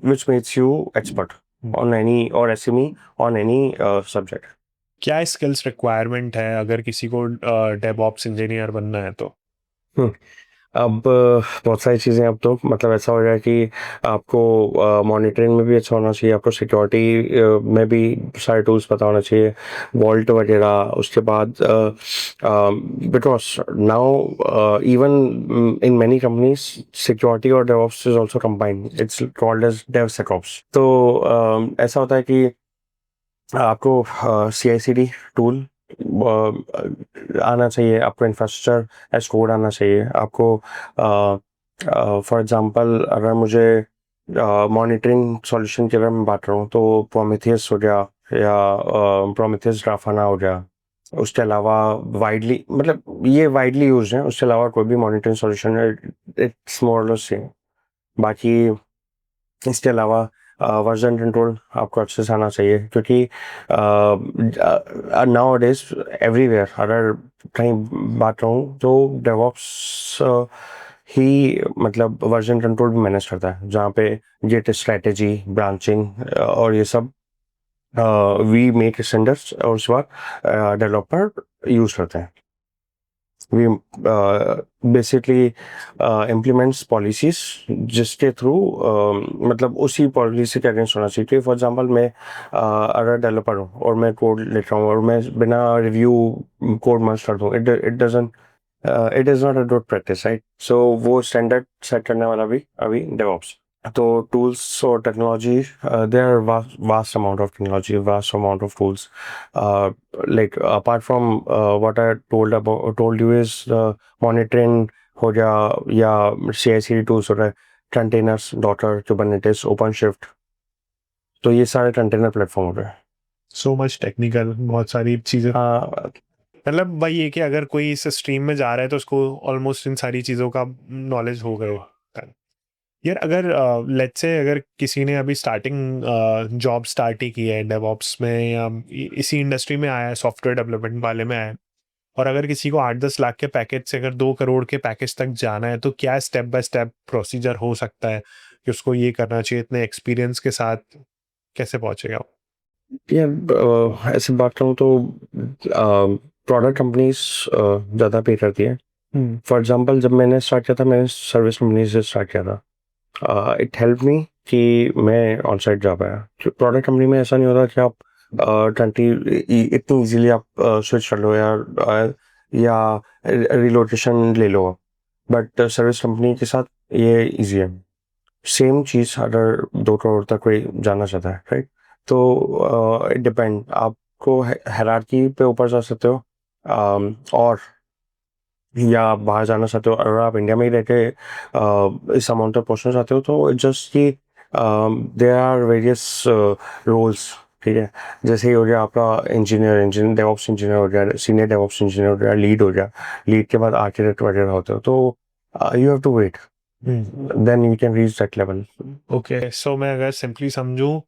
which makes you expert on any or SME on any subject. क्या स्किल्स रिक्वायरमेंट है अगर किसी को डेवऑप्स इंजीनियर बनना है तो? हम्म, अब बहुत सारी चीज़ें, अब तो मतलब ऐसा हो गया है कि आपको मॉनिटरिंग में भी अच्छा होना चाहिए, आपको सिक्योरिटी में भी सारे टूल्स पता होना चाहिए, वॉल्ट वगैरह। उसके बाद because now even in many companies security और DevOps is also combined, it's called as DevSecOps. तो ऐसा होता है कि आपको CI/CD टूल आना चाहिए, आपको इंफ्रास्ट्रक्चर एज कोड आना चाहिए, आपको फॉर एग्जांपल अगर मुझे मॉनिटरिंग सॉल्यूशन की अगर मैं बात करूँ तो प्रोमेथियस हो गया या प्रोमेथियस ग्राफाना हो गया। उसके अलावा वाइडली, मतलब ये वाइडली यूज है, उसके अलावा कोई भी मॉनिटरिंग सॉल्यूशन है, इट्स मोर और लेस सेम। बाकी इसके अलावा वर्जन कंट्रोल आपको अच्छे से आना चाहिए, क्योंकि नाउ डेज एवरीवेयर अगर कहीं बात कहूँ तो डेवॉप्स ही मतलब वर्जन कंट्रोल भी मैनेज करता है, जहाँ पे गेट स्ट्रेटेजी, ब्रांचिंग और ये सब वी मेक स्टैंडर्ड्स और उसके बाद डेवलपर यूज करते हैं। we basically implements policies जिसके थ्रू मतलब उसी पॉलिसी के अगेंस्ट होना चाहिए। फॉर एग्जांपल मैं अगर डेवलपर हूँ और मैं कोड लिख रहा हूँ और मैं बिना रिव्यू कोड मर्ज कर दूँ, it doesn't it is not a good practice, right? So वो स्टैंडर्ड सेट करने वाला भी अभी डेवऑप्स। तो टूल्स और technology, there are vast amount of technology, vast amount of tools, like apart from what I told you is monitoring हो गया या CI/CD टूल्स हो रहा है, कंटेनर्स, डॉकर, कुबरनेटिस, ओपनशिफ्ट, तो ये सारे कंटेनर प्लेटफॉर्म हो रहे हैं। सो मच टेक्निकल, बहुत सारी चीजें। मतलब भाई ये कि अगर कोई इस स्ट्रीम में जा रहा है तो उसको ऑलमोस्ट इन सारी चीज़ों का नॉलेज हो गया। यार अगर लेट्स से अगर किसी ने अभी स्टार्टिंग जॉब स्टार्ट ही की है डेवऑप्स में या इसी इंडस्ट्री में आया है, सॉफ्टवेयर डेवलपमेंट वाले में आया है, और अगर किसी को 8-10 लाख के पैकेज से अगर 2 करोड़ के पैकेज तक जाना है, तो क्या स्टेप बाय स्टेप प्रोसीजर हो सकता है कि उसको ये करना चाहिए? इतने एक्सपीरियंस के साथ कैसे पहुंचेगा वो? ये ऐसे बात करूँ तो प्रोडक्ट कंपनीज ज़्यादा पे करती है। फॉर एग्जांपल जब मैंने स्टार्ट किया था, मैंने सर्विस कंपनी से स्टार्ट किया था। इट हेल्प मी कि मैं ऑन साइट जा पाया। प्रोडक्ट कंपनी में ऐसा नहीं होता कि आप ट्वेंटी इतनी इजीली आप स्विच कर लो या रिलोकेशन ले लो, बट सर्विस कंपनी के साथ ये इजी है। सेम चीज़ अगर 2 करोड़ तक कोई जाना चाहता है, राइट? तो इट डिपेंड, आपको हायरार्की पे ऊपर जा सकते हो, और या आप बाहर जाना चाहते हो, अगर आप इंडिया में ही रह के इस अमाउंट तक पहुँचना चाहते हो, तो जस्ट कि देयर आर वेरियस रोल्स, ठीक है। जैसे ही हो गया आपका इंजीनियर डेवऑप्स इंजीनियर हो गया, सीनियर डेवऑप्स इंजीनियर हो गया, लीड हो गया, लीड के बाद आर्किटेक्ट वगैरह होते हो, तो you have to wait, then you can reach that level. Okay, so मैं अगर सिंपली समझूं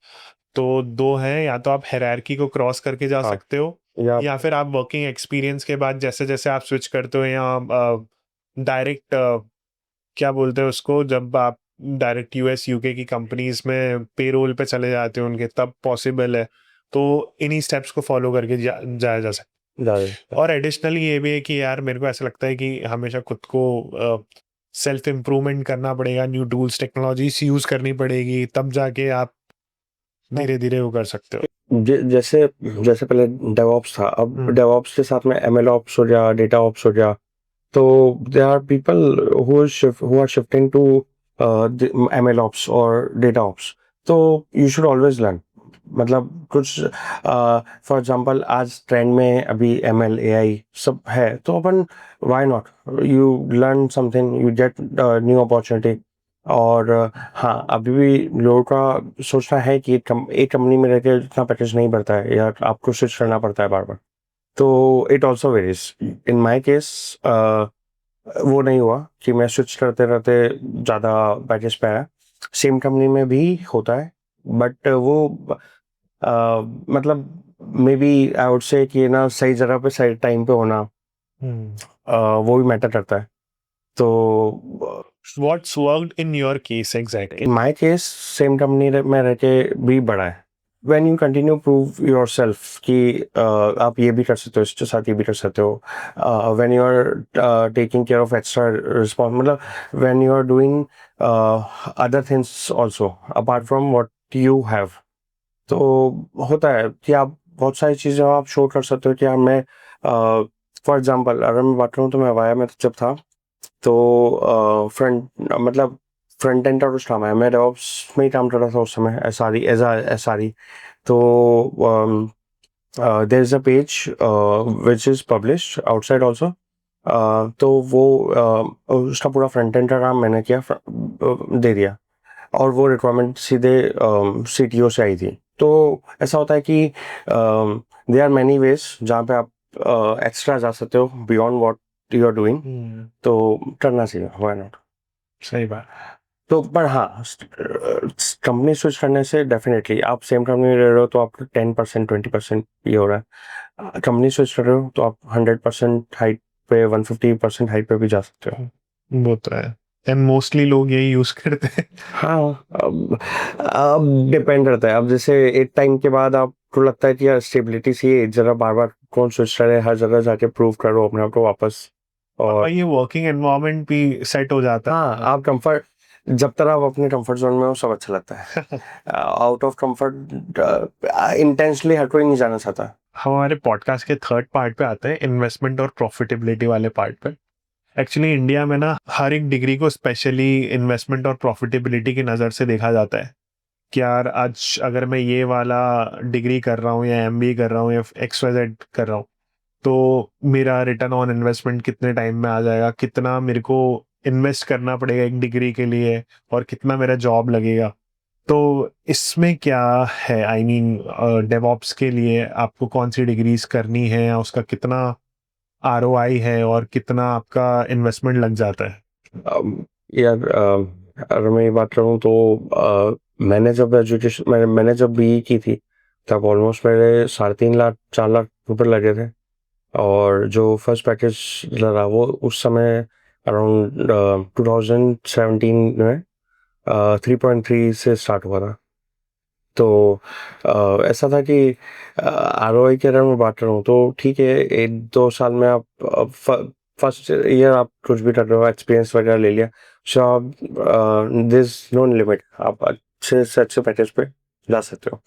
तो दो हैं, या तो आप हायरार्की को क्रॉस करके जा हाँ, सकते हो, या या फिर आप वर्किंग एक्सपीरियंस के बाद जैसे जैसे आप स्विच करते हो, या डायरेक्ट क्या बोलते हैं उसको, जब आप डायरेक्ट यूएस यूके की कंपनीज में पेरोल पे चले जाते हो उनके, तब पॉसिबल है। तो इन्हीं स्टेप्स को फॉलो करके जाया जा सकता ज़्यादा। है। और एडिशनली ये भी है कि यार मेरे को ऐसा लगता है कि हमेशा खुद को सेल्फ इम्प्रूवमेंट करना पड़ेगा, न्यू टूल्स टेक्नोलॉजीज यूज करनी पड़ेगी, तब जाके आप धीरे धीरे वो कर सकते हो। जैसे जैसे पहले डेवऑप्स था, अब डेवऑप्स के साथ में एमएल ऑप्स हो गया, डेटा ऑप्स हो गया, तो there are people who are shifting to the ML ops और data ops, तो you should always learn। मतलब कुछ फॉर एग्जांपल आज ट्रेंड में अभी ML AI सब है, तो अपन why not you learn something, you get new opportunity। और हाँ, अभी भी लोगों का सोचना है कि एक कंपनी में रह के इतना पैकेज नहीं बढ़ता है, या आपको स्विच करना पड़ता है बार बार। तो it also varies. In my case वो नहीं हुआ कि मैं स्विच करते रहते ज़्यादा पैकेज पे आया। सेम कंपनी में भी होता है, बट वो मतलब may B I would say कि ना सही जगह पे सही टाइम पे होना, वो भी मैटर करता है। तो what's worked in your case exactly? In my case same company में रह के भी बढ़ा है। When you continue prove yourself कि आप ये भी कर सकते हो, इसके साथ ये भी कर सकते हो, when you are taking care of extra response, मतलब when you are doing other things also apart from what you have, तो होता है कि आप बहुत सारी चीज़ें आप शो कर सकते हो कि यार मैं फॉर एग्जांपल अगर मैं बात करूँ, तो मैं वाया में जब था, तो फ्रंट मतलब फ्रंट एंड का कुछ काम है, मैं डेवऑप्स में ही काम कर रहा था उस समय, एसआरई। तो there is a page which is published outside also, तो वो उसका पूरा फ्रंट एंड का काम मैंने किया, दे दिया, और वो रिक्वायरमेंट सीधे सीटीओ से आई थी। तो ऐसा होता है कि दे आर मैनी वेज जहाँ पे आप एक्स्ट्रा जा सकते हो beyond what you are doing, तो करना चाहिए, व्हाई नॉट। सही बात। तो पर हाँ, कंपनी स्विच करने से डेफिनेटली आप सेम कंपनी में रह रहे हो तो आप 10% 20% ये हो रहा है, कंपनी स्विच कर रहे हो तो आप 100% हाइट पे 150% हाइट पे भी जा सकते हो। वो तो है, एंड मोस्टली लोग यही यूज करते हैं। हाँ, अब डिपेंड करता है। अब जैसे एक टाइम के बाद आपको लगता है कि यार स्टेबिलिटी चाहिए, जरा बार बार कौन स्विच करे, हर जगह जाके प्रूव करो अपने आप को वापस, और और ये वर्किंग एनवायरनमेंट भी सेट हो जाता है। हाँ, आप कंफर्ट, जब तक आप अपने कंफर्ट जोन में हो सब अच्छा लगता है। आउट ऑफ कंफर्ट इंटेंशनली हर कोई नहीं जाना चाहता। हमारे पॉडकास्ट के थर्ड पार्ट पे आते हैं, इन्वेस्टमेंट और प्रॉफिटेबिलिटी वाले पार्ट पे। एक्चुअली इंडिया में ना हर एक डिग्री को स्पेशली इन्वेस्टमेंट और प्रॉफिटेबिलिटी की नज़र से देखा जाता है कि यार आज अगर मैं ये वाला डिग्री कर रहा हूँ, या एमबीए कर रहा हूँ, या XYZ कर रहा हूँ, तो मेरा रिटर्न ऑन इन्वेस्टमेंट कितने टाइम में आ जाएगा, कितना मेरे को इन्वेस्ट करना पड़ेगा एक डिग्री के लिए, और कितना मेरा जॉब लगेगा। तो इसमें क्या है, आई मीन डेवॉप्स के लिए आपको कौन सी डिग्रीज करनी है, या उसका कितना आरओआई है, और कितना आपका इन्वेस्टमेंट लग जाता है? यार अगर मैं ये बात करूँ तो मैंने जब एजुकेशन मैंने जब बीई की थी, तब ऑलमोस्ट मेरे 3.5 लाख 4 लाख रुपए लगे थे, और जो फर्स्ट पैकेज लगा वो उस समय अराउंड 2017 में 3.3 से स्टार्ट हुआ था। तो ऐसा था कि आरओआई के अगर मैं बात करूँ तो ठीक है, 1-2 साल में आप फर्स्ट ईयर आप कुछ भी कर रहे हो, एक्सपीरियंस वगैरह ले लिया, सो आप दिस नो लिमिट, आप अच्छे से अच्छे पैकेज पे जा सकते हो।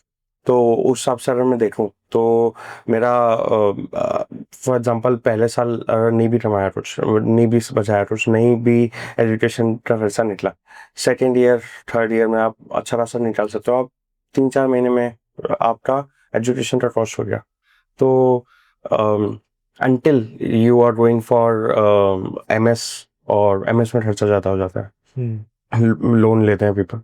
तो उस हिसाब से अगर मैं देखूँ तो मेरा फॉर एग्जांपल पहले साल अगर नहीं भी कमाया कुछ, नहीं भी बचाया कुछ, नहीं भी एजुकेशन का खर्चा निकला, सेकेंड ईयर थर्ड ईयर में आप अच्छा खासा निकाल सकते हो। आप 3-4 महीने में आपका एजुकेशन का कॉस्ट हो गया। तो until you are going for MS, और MS में खर्चा ज़्यादा हो जाता है, लोन लेते हैं पीपल,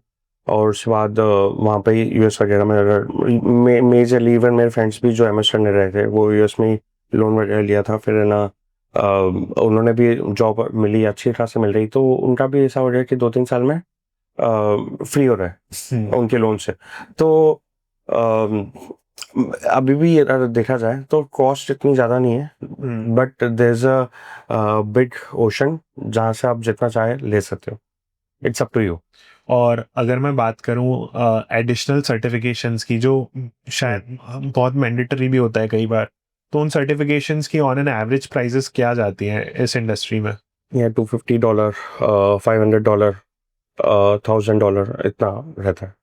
और उसके बाद वहाँ पे US वगैरह में अगर मेजरली इवन मेरे फ्रेंड्स भी जो MS करने रहे थे वो US में ही लोन वगैरह लिया था, फिर है ना उन्होंने भी जॉब मिली, अच्छी खासी मिल रही, तो उनका भी ऐसा हो गया कि 2-3 साल में फ्री हो रहा है उनके लोन से। तो अभी भी अगर देखा जाए तो कॉस्ट इतनी ज़्यादा नहीं है, but there is a big ocean जहाँ से आप जितना चाहे ले सकते हो, इट्स अप टू यू। और अगर मैं बात करूं एडिशनल सर्टिफिकेशंस की जो शायद बहुत मैंडेटरी भी होता है कई बार, तो उन सर्टिफिकेशंस की ऑन एन एवरेज प्राइसेस क्या जाती हैं इस इंडस्ट्री में? ये $250, $500, $1000 इतना रहता है।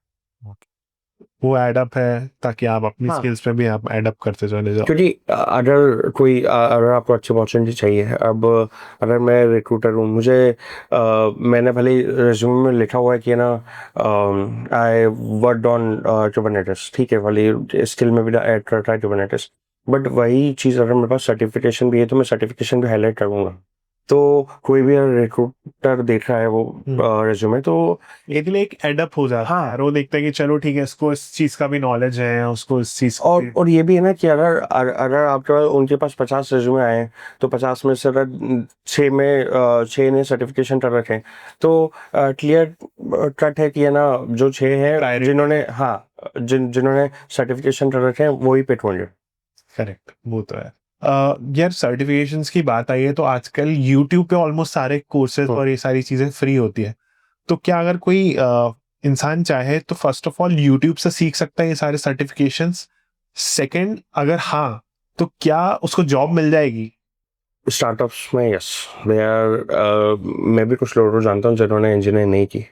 वो एड अप है ताकि आप अपनी हाँ। स्किल्स पे भी आप एड अप करते चले जाओ। क्योंकि अगर आपको अच्छी अपॉर्चुनिटी चाहिए, अब अगर मैं रिक्रूटर हूँ, मुझे मैंने भले रिज्यूमे में लिखा हुआ है कि ना आई वर्कड ऑन कुबरनेटिस, ठीक है, भले स्किल में भी ऐड करता है कुबरनेटिस, बट वही चीज़ अगर मेरे पास सर्टिफिकेशन भी है तो मैं सर्टिफिकेशन भी हाईलाइट करूँगा। तो कोई भी रिक्रूटर देख रहा है वो रिज्यूमे, तो एक लिए एक एडअप हो जाता है, वो देखता है कि चलो ठीक है, इसको इस चीज का भी नॉलेज है, उसको इस चीज और ये भी है ना कि अगर आपके पास उनके पास 50 रिज्यूमे आए तो 50 में से अगर 6 ने सर्टिफिकेशन कर रखे, तो क्लियर कट है कि है ना जो 6 है जिन्होंने जिन्होंने सर्टिफिकेशन कर रखे हैं वो ही पिक होंगे। करेक्ट, वो तो है। यार सर्टिफिकेशंस की बात आई है तो आजकल यूट्यूब पे ऑलमोस्ट सारे कोर्सेज और ये सारी चीजें फ्री होती है, तो क्या अगर कोई इंसान चाहे तो फर्स्ट ऑफ ऑल यूट्यूब से सीख सकता है ये सारे सर्टिफिकेशंस? सेकंड, अगर हाँ तो क्या उसको जॉब मिल जाएगी? स्टार्टअप्स में यस, दे आर, मैं भी कुछ लोगों को जानता हूँ जिन्होंने इंजीनियरिंग नहीं की,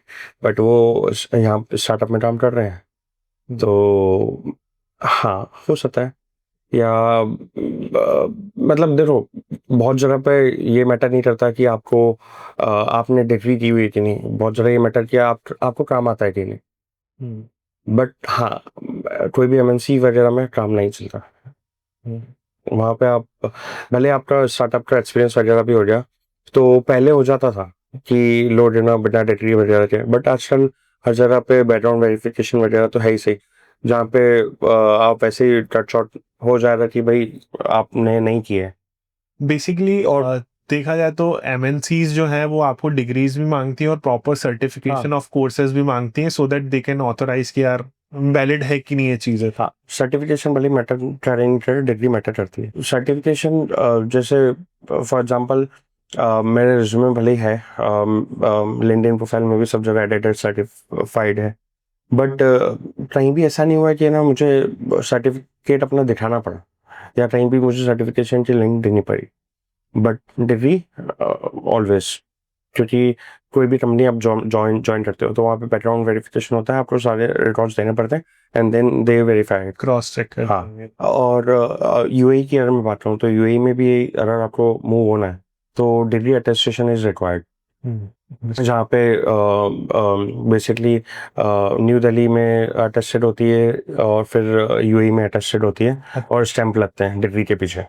बट वो यहाँ स्टार्टअप में काम कर रहे हैं, तो हाँ हो सकता है। या मतलब देखो, बहुत जगह पे ये मैटर नहीं करता कि आपको आपने डिग्री की हुई है कि नहीं, बहुत जगह ये मैटर किया आपको काम आता है कि नहीं। बट हाँ, कोई भी MNC वगैरह में काम नहीं चलता, वहाँ पे आप भले आपका स्टार्टअप का एक्सपीरियंस वगैरह भी हो गया, तो पहले हो जाता था कि लोग जो ना बिना डिग्री वगैरह के, बट आजकल हर जगह पे बैकग्राउंड वेरिफिकेशन वगैरह तो है ही सही, जहाँ पे आप ऐसे ही कट शॉट हो जाएगा कि भाई आपने नहीं किए। बेसिकली और देखा जाए तो एमएनसीज जो है वो आपको डिग्रीज भी मांगती हैं और प्रॉपर सर्टिफिकेशन ऑफ कोर्सेज भी मांगती हैं, so that they can authorize कि यार वैलिड है कि नहीं ये चीजें। हाँ, सर्टिफिकेशन भले मैटर करेंगे, डिग्री मैटर करती है। सर्टिफिकेशन जैसे फॉर एग्जांपल मेरे रिज्यूमे भले ही है, लिंक्डइन प्रोफाइल में भी सब जगह एडिटेड सर्टिफाइड है, बट कहीं भी ऐसा नहीं हुआ है कि ना मुझे सर्टिफिकेट अपना दिखाना पड़ा, या कहीं भी मुझे सर्टिफिकेशन की लिंक देनी पड़ी, बट डिग्री ऑलवेज, क्योंकि कोई भी कंपनी आप ज्वाइन करते हो तो वहाँ पे बैकग्राउंड वेरिफिकेशन होता है, आपको सारे रिकॉर्ड्स देने पड़ते हैं, and then they verify, cross check. हाँ। और UAE की अगर मैं बात करूँ तो UAE में भी अगर आपको मूव होना है तो डिग्री अटेस्टेशन इज रिक्वायर्ड, जहाँ पे बेसिकली न्यू दिल्ली में अटेस्टेड होती है और फिर UAE में अटेस्टेड होती है, और स्टैंप लगते हैं डिग्री के पीछे।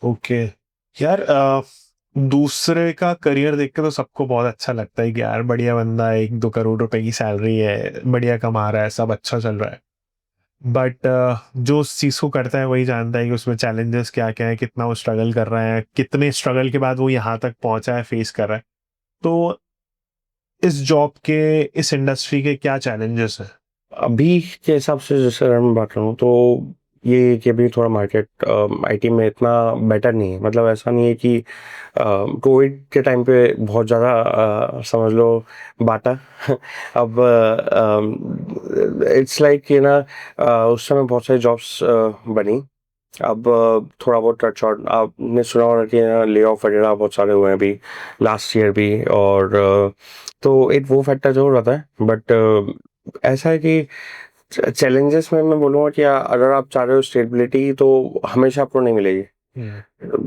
ओके यार, दूसरे का करियर देख के तो सबको बहुत अच्छा लगता है कि यार बढ़िया बंदा है, 1-2 करोड़ रुपए की सैलरी है, बढ़िया कमा रहा है, सब अच्छा चल रहा है, बट जो उस चीज को करता है वही जानता है कि उसमें चैलेंजेस क्या क्या है, कितना वो स्ट्रगल कर रहा है, कितने स्ट्रगल के बाद वो यहाँ तक पहुंचा है, फेस कर रहा है। तो इस जॉब के, इस इंडस्ट्री के क्या चैलेंजेस हैं? अभी के हिसाब से जैसे अगर मैं बात करूँ तो ये कि अभी थोड़ा मार्केट IT में इतना बेटर नहीं है, मतलब ऐसा नहीं है कि कोविड के टाइम पे बहुत ज़्यादा समझ लो बाटा अब इट्स लाइक कि ना उस समय बहुत सारी जॉब्स बनी, अब थोड़ा बहुत कट शॉर्ट आपने सुना होगा कि ले ऑफ वगैरह बहुत सारे हुए हैं अभी लास्ट ईयर भी, और तो एक वो फैक्टर जरूर रहता है, बट ऐसा है कि चैलेंजेस में मैं बोलूँगा कि अगर आप चाह रहे हो स्टेबिलिटी तो हमेशा आपको नहीं मिलेगी,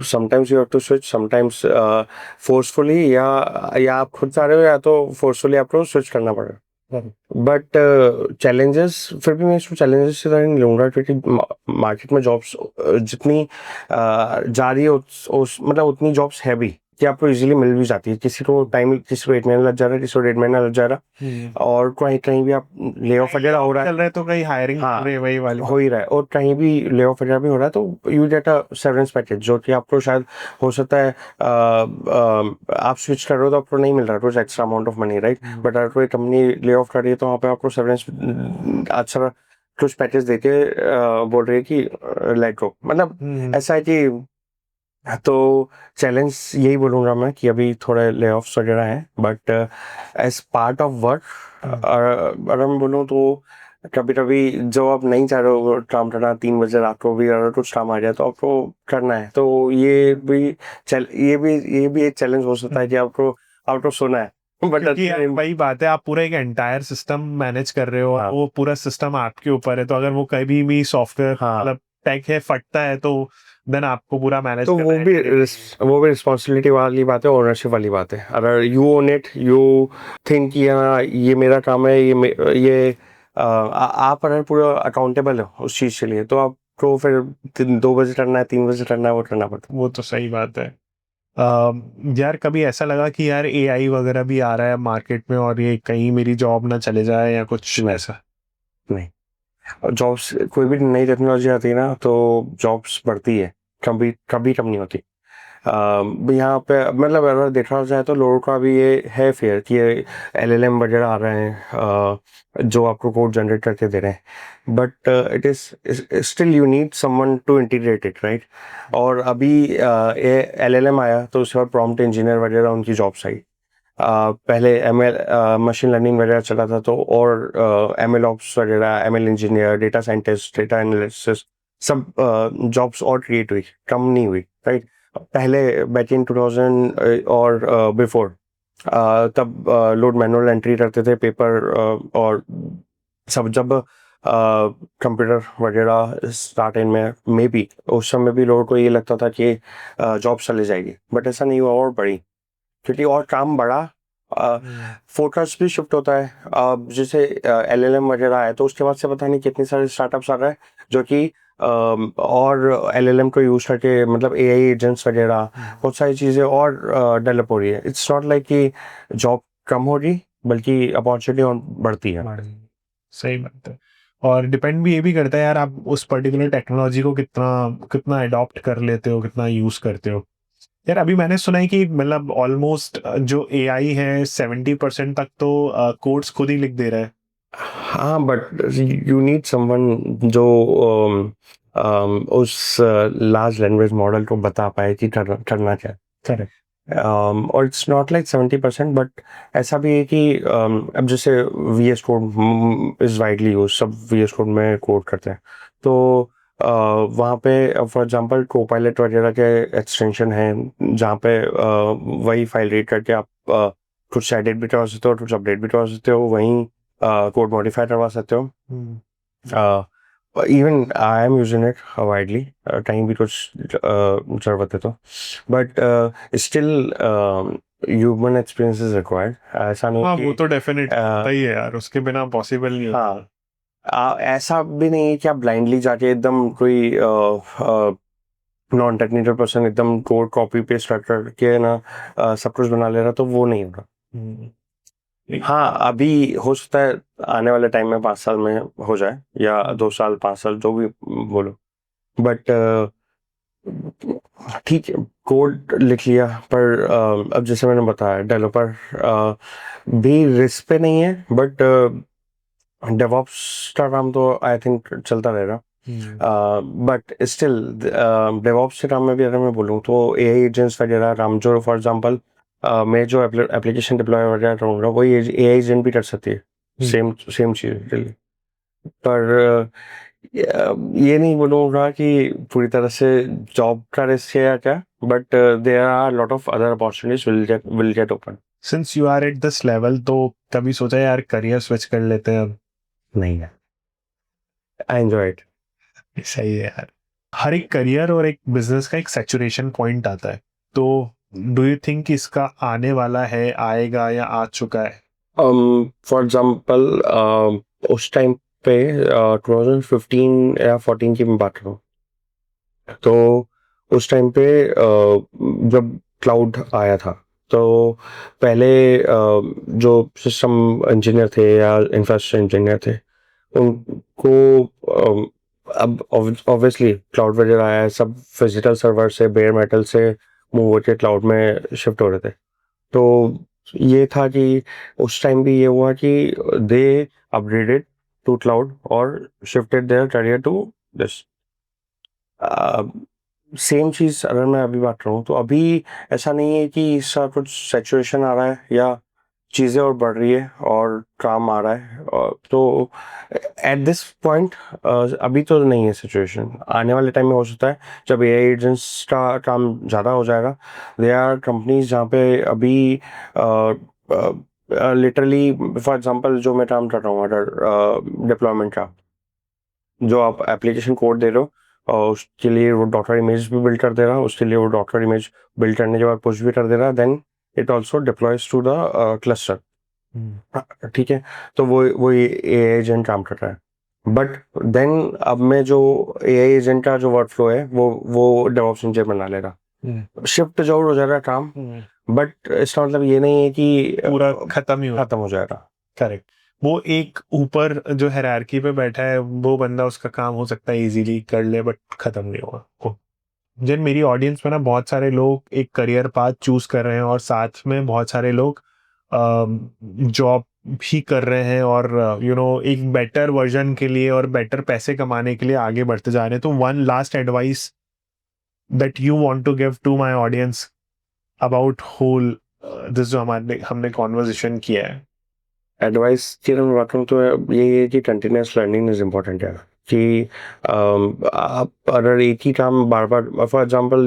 sometimes you have to switch, sometimes forcefully, या आप खुद चाह रहे हो या तो फोर्सफुली आपको स्विच करना पड़ेगा। बट चैलेंजेस फिर भी मैं इसको चैलेंजेस से तरह नहीं लूँगा, क्योंकि मार्केट में जॉब्स जितनी जा रही है मतलब उतनी जॉब्स है भी कि आपको इजीली मिल भी जाती है। किसी को 1 महीना लग जा रहा है, किसी को 1.5 महीना लग जा रहा है, और कहीं कहीं भी आप ले ऑफ वगैरह हो रहा है, चल रहा है तो कहीं हायरिंग हाँ, कर रहे हैं, वही वाली हो ही रहा है, और कहीं भी ले ऑफ वगैरह भी हो रहा है, तो you get a severance package, जो कि आपको शायद हो सकता है आप स्विच कर रहे हो तो आपको नहीं मिल रहा कुछ extra amount of money, right, but अगर कोई कंपनी ले ऑफ कर रही है तो वहाँ पे आपको सेवरेंस अच्छा कुछ पैकेज देके बोल रही है कि लेट गो, मतलब ऐसा है कि, तो चैलेंज यही बोलूँगा मैं कि अभी थोड़े ले ऑफ्स वगैरह हैं, but as part of work अगर मैं बोलूँ तो कभी कभी जो आप नहीं चाह रहे हो काम करना, 3 बजे रात को भी अगर कुछ काम आ जाए तो आपको करना है, तो ये भी एक चैलेंज हो सकता है कि आपको सोना है, बट क्योंकि यार वही बात है, आप पूरा एक एंटायर सिस्टम मैनेज कर रहे हो और हाँ। वो पूरा सिस्टम आपके ऊपर है, तो अगर वो कभी भी सॉफ्टवेयर हाँ, मतलब टेक है फटता है तो देन आपको पूरा मैनेज तो करना है। वो भी रिस्पॉन्सिबिलिटी वाली बात है, ओनरशिप वाली बात है। अगर you own it, you think कि हाँ ये मेरा काम है, ये आप अगर पूरा अकाउंटेबल हो उस चीज़ के लिए, तो आपको फिर 2 बजे करना है, 3 बजे करना है, वो करना पड़ता वो तो सही बात है। यार कभी ऐसा लगा कि यार एआई वगैरह भी आ रहा है मार्केट में और ये कहीं मेरी जॉब ना चले जाए या कुछ नहीं। ऐसा? है। नहीं, जॉब्स, कोई भी नई टेक्नोलॉजी आती है ना तो जॉब्स बढ़ती है, कभी कभी कम नहीं होती। यहाँ पे मतलब अगर देखा जाए तो लोगों का भी ये है फेयर कि ये एलएलएम वगैरह आ रहे हैं, जो आपको कोड जनरेट करके दे रहे हैं, but it is still you need someone to integrate it, right. और अभी ये एलएलएम आया तो उसके बाद प्रॉम्प्ट इंजीनियर वगैरह उनकी जॉब्स आई। पहले एमएल मशीन लर्निंग वगैरह चला था, तो और एमएल ऑप्स वगैरह, ML engineer, data scientist, data analysis, सब जॉब्स और क्रिएट हुई, कम नहीं हुई, राइट। पहले बैक इन 2000 और बिफोर, तब लोग मैनुअल एंट्री करते थे, पेपर और सब, जब कंप्यूटर वगैरह स्टार्ट इन में मे बी उस समय भी लोगों को ये लगता था कि जॉब चली जाएगी, बट ऐसा नहीं हुआ, और बढ़ी, क्योंकि और काम बढ़ा, फोकस भी शिफ्ट होता है। जैसे एलएलएम वगैरह आया तो उसके बाद से पता नहीं कितने सारे स्टार्टअप्स आ रहे हैं जो कि और एलएलएम को यूज करके, मतलब एआई एजेंट्स वगैरह, बहुत सारी चीज़ें और डेवलप हो रही है। इट्स नॉट लाइक कि जॉब कम हो रही, बल्कि अपॉर्चुनिटी और बढ़ती है। सही बात है। और डिपेंड भी ये भी करता है यार, आप उस पर्टिकुलर टेक्नोलॉजी को कितना कितना अडॉप्ट कर लेते हो, कितना यूज करते हो। यार अभी मैंने सुना है कि मतलब ऑलमोस्ट जो एआई है 70% तक तो कोड्स खुद ही लिख दे रहा है। हाँ, बट यू नीड समवन जो उस लार्ज लैंग्वेज मॉडल को बता पाए कि करना क्या है। करेक्ट। और इट्स नॉट लाइक 70%, बट ऐसा भी है कि अब जैसे V S code is widely use, सब वी एस कोड में कोड करते हैं, तो वहाँ पे फॉर एग्जांपल कोपायलट वगैरह के एक्सटेंशन हैं, जहाँ पे वही फाइल रीड करके आप कुछ एडिट भी करवा सकते हो, कुछ अपडेट भी करवा सकते हो, वहीं कोड मॉडिफाई करवा सकते हो। Even I am using it widely, कहीं भी कुछ जरूरत है तो, but still human experience is required. ऐसा नहीं हाँ कि वो तो डेफिनेट ही है यार, उसके बिना पॉसिबल नहीं होता। हाँ, ऐसा भी नहीं है कि आप ब्लाइंडली जाके एकदम कोई नॉन टेक्निकल पर्सन एकदम कोड कॉपी पेस्ट कर करके ना सब कुछ बना ले रहा, तो वो नहीं होगा। हाँ, अभी हो सकता है आने वाले टाइम में 5 साल में हो जाए, या 2 साल, 5 साल, जो भी बोलो, बट ठीक है, कोड लिख लिया, पर अब जैसे मैंने बताया डेवलपर भी रिस्क पे नहीं है, बट डेवॉप्स का काम तो आई थिंक चलता रहेगा। बट स्टिल डेवॉप्स के काम में भी अगर मैं बोलूँ तो एआई एजेंट्स वगैरह काम, जो फॉर एग्जांपल मैं जो एप्लीकेशन डिप्लॉय वगैरह करूँगा वही एआई एजेंट भी कर सकती है, सेम सेम चीज़ really। पर ये नहीं बोलूँगा कि पूरी तरह से जॉब का रिस्क है या क्या, but there are lot of other opportunities will get open. Since you are at this level, तो कभी सोचा यार करियर स्विच कर लेते हैं अब? नहीं है, आई एंजॉय इट। सही है यार। हर एक करियर और एक बिजनेस का एक सैचुरेशन पॉइंट आता है, तो डू यू थिंक इसका आने वाला है, आएगा या आ चुका है? फॉर एग्जांपल उस टाइम पे 2015 या 14 की मैं बात करूँ, तो उस टाइम पे जब क्लाउड आया था, तो पहले जो सिस्टम इंजीनियर थे या इंफ्रास्ट्रक्चर इंजीनियर थे, उनको अब ऑब्वियसली क्लाउड वगैरह आया है, सब फिजिकल सर्वर से बेयर मेटल से मूव होकर क्लाउड में शिफ्ट हो रहे थे। तो ये था कि उस टाइम भी ये हुआ कि दे अपग्रेडेड टू क्लाउड और shifted their career to this. Same चीज़ अगर मैं अभी बात करूँ, तो अभी ऐसा नहीं है कि इसका कुछ सैचुरेशन आ रहा है या चीज़ें और बढ़ रही है और काम आ रहा है, तो एट दिस पॉइंट अभी तो नहीं है सिचुएशन। आने वाले टाइम में हो सकता है जब एआई एजेंट्स का काम ज़्यादा हो जाएगा। दे आर कंपनीज जहाँ पे अभी लिटरली फॉर एग्जांपल जो मैं काम कर रहा हूँ अगर डिप्लॉयमेंट का, जो आप एप्लीकेशन कोड दे रहे हो और उसके लिए वो डॉक्टर इमेज भी बिल्ड कर दे रहा है, उसके लिए वो डॉक्टर इमेज बिल्ड करने के बाद पुश भी कर दे रहा है, then it also deploys to the cluster. ठीक है, तो वो एआई एजेंट काम कर रहा है। बट देन अब मैं जो एआई एजेंट का जो वर्क फ्लो है वो डेवऑप्स इंजीनियर बना लेगा, शिफ्ट जरूर हो जाएगा काम, बट इसका मतलब ये नहीं है कि पूरा खत्म हो जाएगा। करेक्ट। वो एक ऊपर जो हायरार्की पे बैठा है वो बंदा, उसका काम हो सकता है इजीली कर ले, बट खत्म नहीं होगा वो। जिन मेरी ऑडियंस में ना बहुत सारे लोग एक करियर पाथ चूज कर रहे हैं और साथ में बहुत सारे लोग जॉब भी कर रहे हैं और एक बेटर वर्जन के लिए और बेटर पैसे कमाने के लिए आगे बढ़ते जा रहे हैं। तो one last advice that you want to give to my audience about whole this जो हमने कॉन्वर्सेशन किया है। एडवाइस की अगर मैं बात करूँ तो ये है कि कंटिन्यूस लर्निंग इज इम्पोर्टेंट है। कि आप अगर एक ही काम बार बार, for example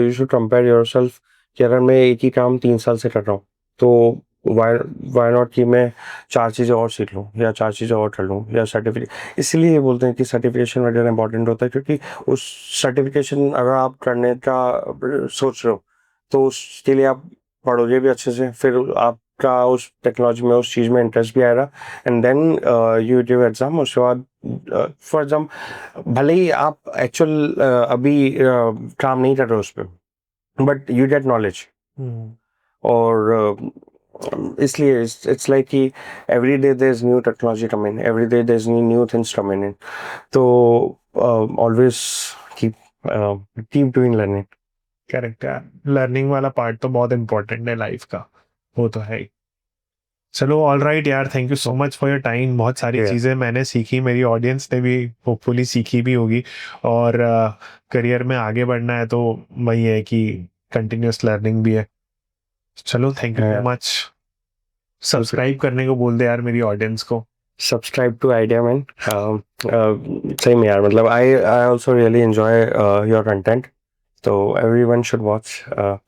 you should compare yourself कि अगर मैं एक ही काम 3 साल से कर रहा हूँ, तो वाई नॉट कि मैं 4 चीज़ें और सीख लूँ या 4 चीज़ें और कर लूँ या सर्टिफिकेट। इसलिए ये बोलते हैं कि सर्टिफिकेशन वगैरह इंपॉर्टेंट होता है, क्योंकि उस सर्टिफिकेशन अगर आप करने का सोच रहे हो, तो उसके लिए आप पढ़ोगे भी अच्छे से, फिर आपका उस टेक्नोलॉजी में उस चीज़ में इंटरेस्ट भी आएगा, and then you give exam. उसके बाद फॉर एग्जाम्पल भले ही आप एक्चुअल अभी काम नहीं कर रहे हो उस पर, बट यू गेट नॉलेज। और इसलिए इट्स लाइक कि every day there is new technology come in, every day there is new things come in, तो always keep doing learning. Correct है, लर्निंग वाला पार्ट तो बहुत इंपॉर्टेंट है लाइफ का, वो तो है ही। चलो ऑल राइट यार, thank you so much for your time. बहुत सारी Yeah. चीज़ें मैंने सीखी, मेरी ऑडियंस ने भी होपफुली सीखी भी होगी। और करियर में आगे बढ़ना है तो वही है कि कंटिन्यूस लर्निंग भी है। चलो thank you so Yeah. Much. Subscribe करने को बोल दे यार मेरी ऑडियंस को। Subscribe to Idea Man. Same यार, मतलब I also really enjoy your content, so everyone should watch.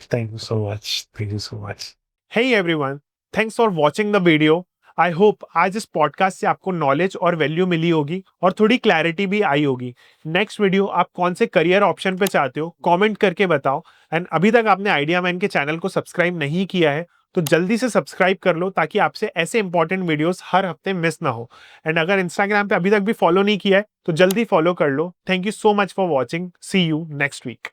Thank you so much. Thank you so much. Hey everyone, thanks for watching the video. I hope आज इस पॉडकास्ट से आपको नॉलेज और वैल्यू मिली होगी और थोड़ी क्लैरिटी भी आई होगी। नेक्स्ट वीडियो आप कौन से करियर ऑप्शन पे चाहते हो कमेंट करके बताओ। एंड अभी तक आपने आइडिया मैन के चैनल को सब्सक्राइब नहीं किया है तो जल्दी से सब्सक्राइब कर लो, ताकि आपसे ऐसे इंपॉर्टेंट वीडियोस हर हफ्ते मिस ना हो। एंड अगर इंस्टाग्राम पे अभी तक भी फॉलो नहीं किया है तो जल्दी फॉलो कर लो। Thank you so much for watching. See you next week.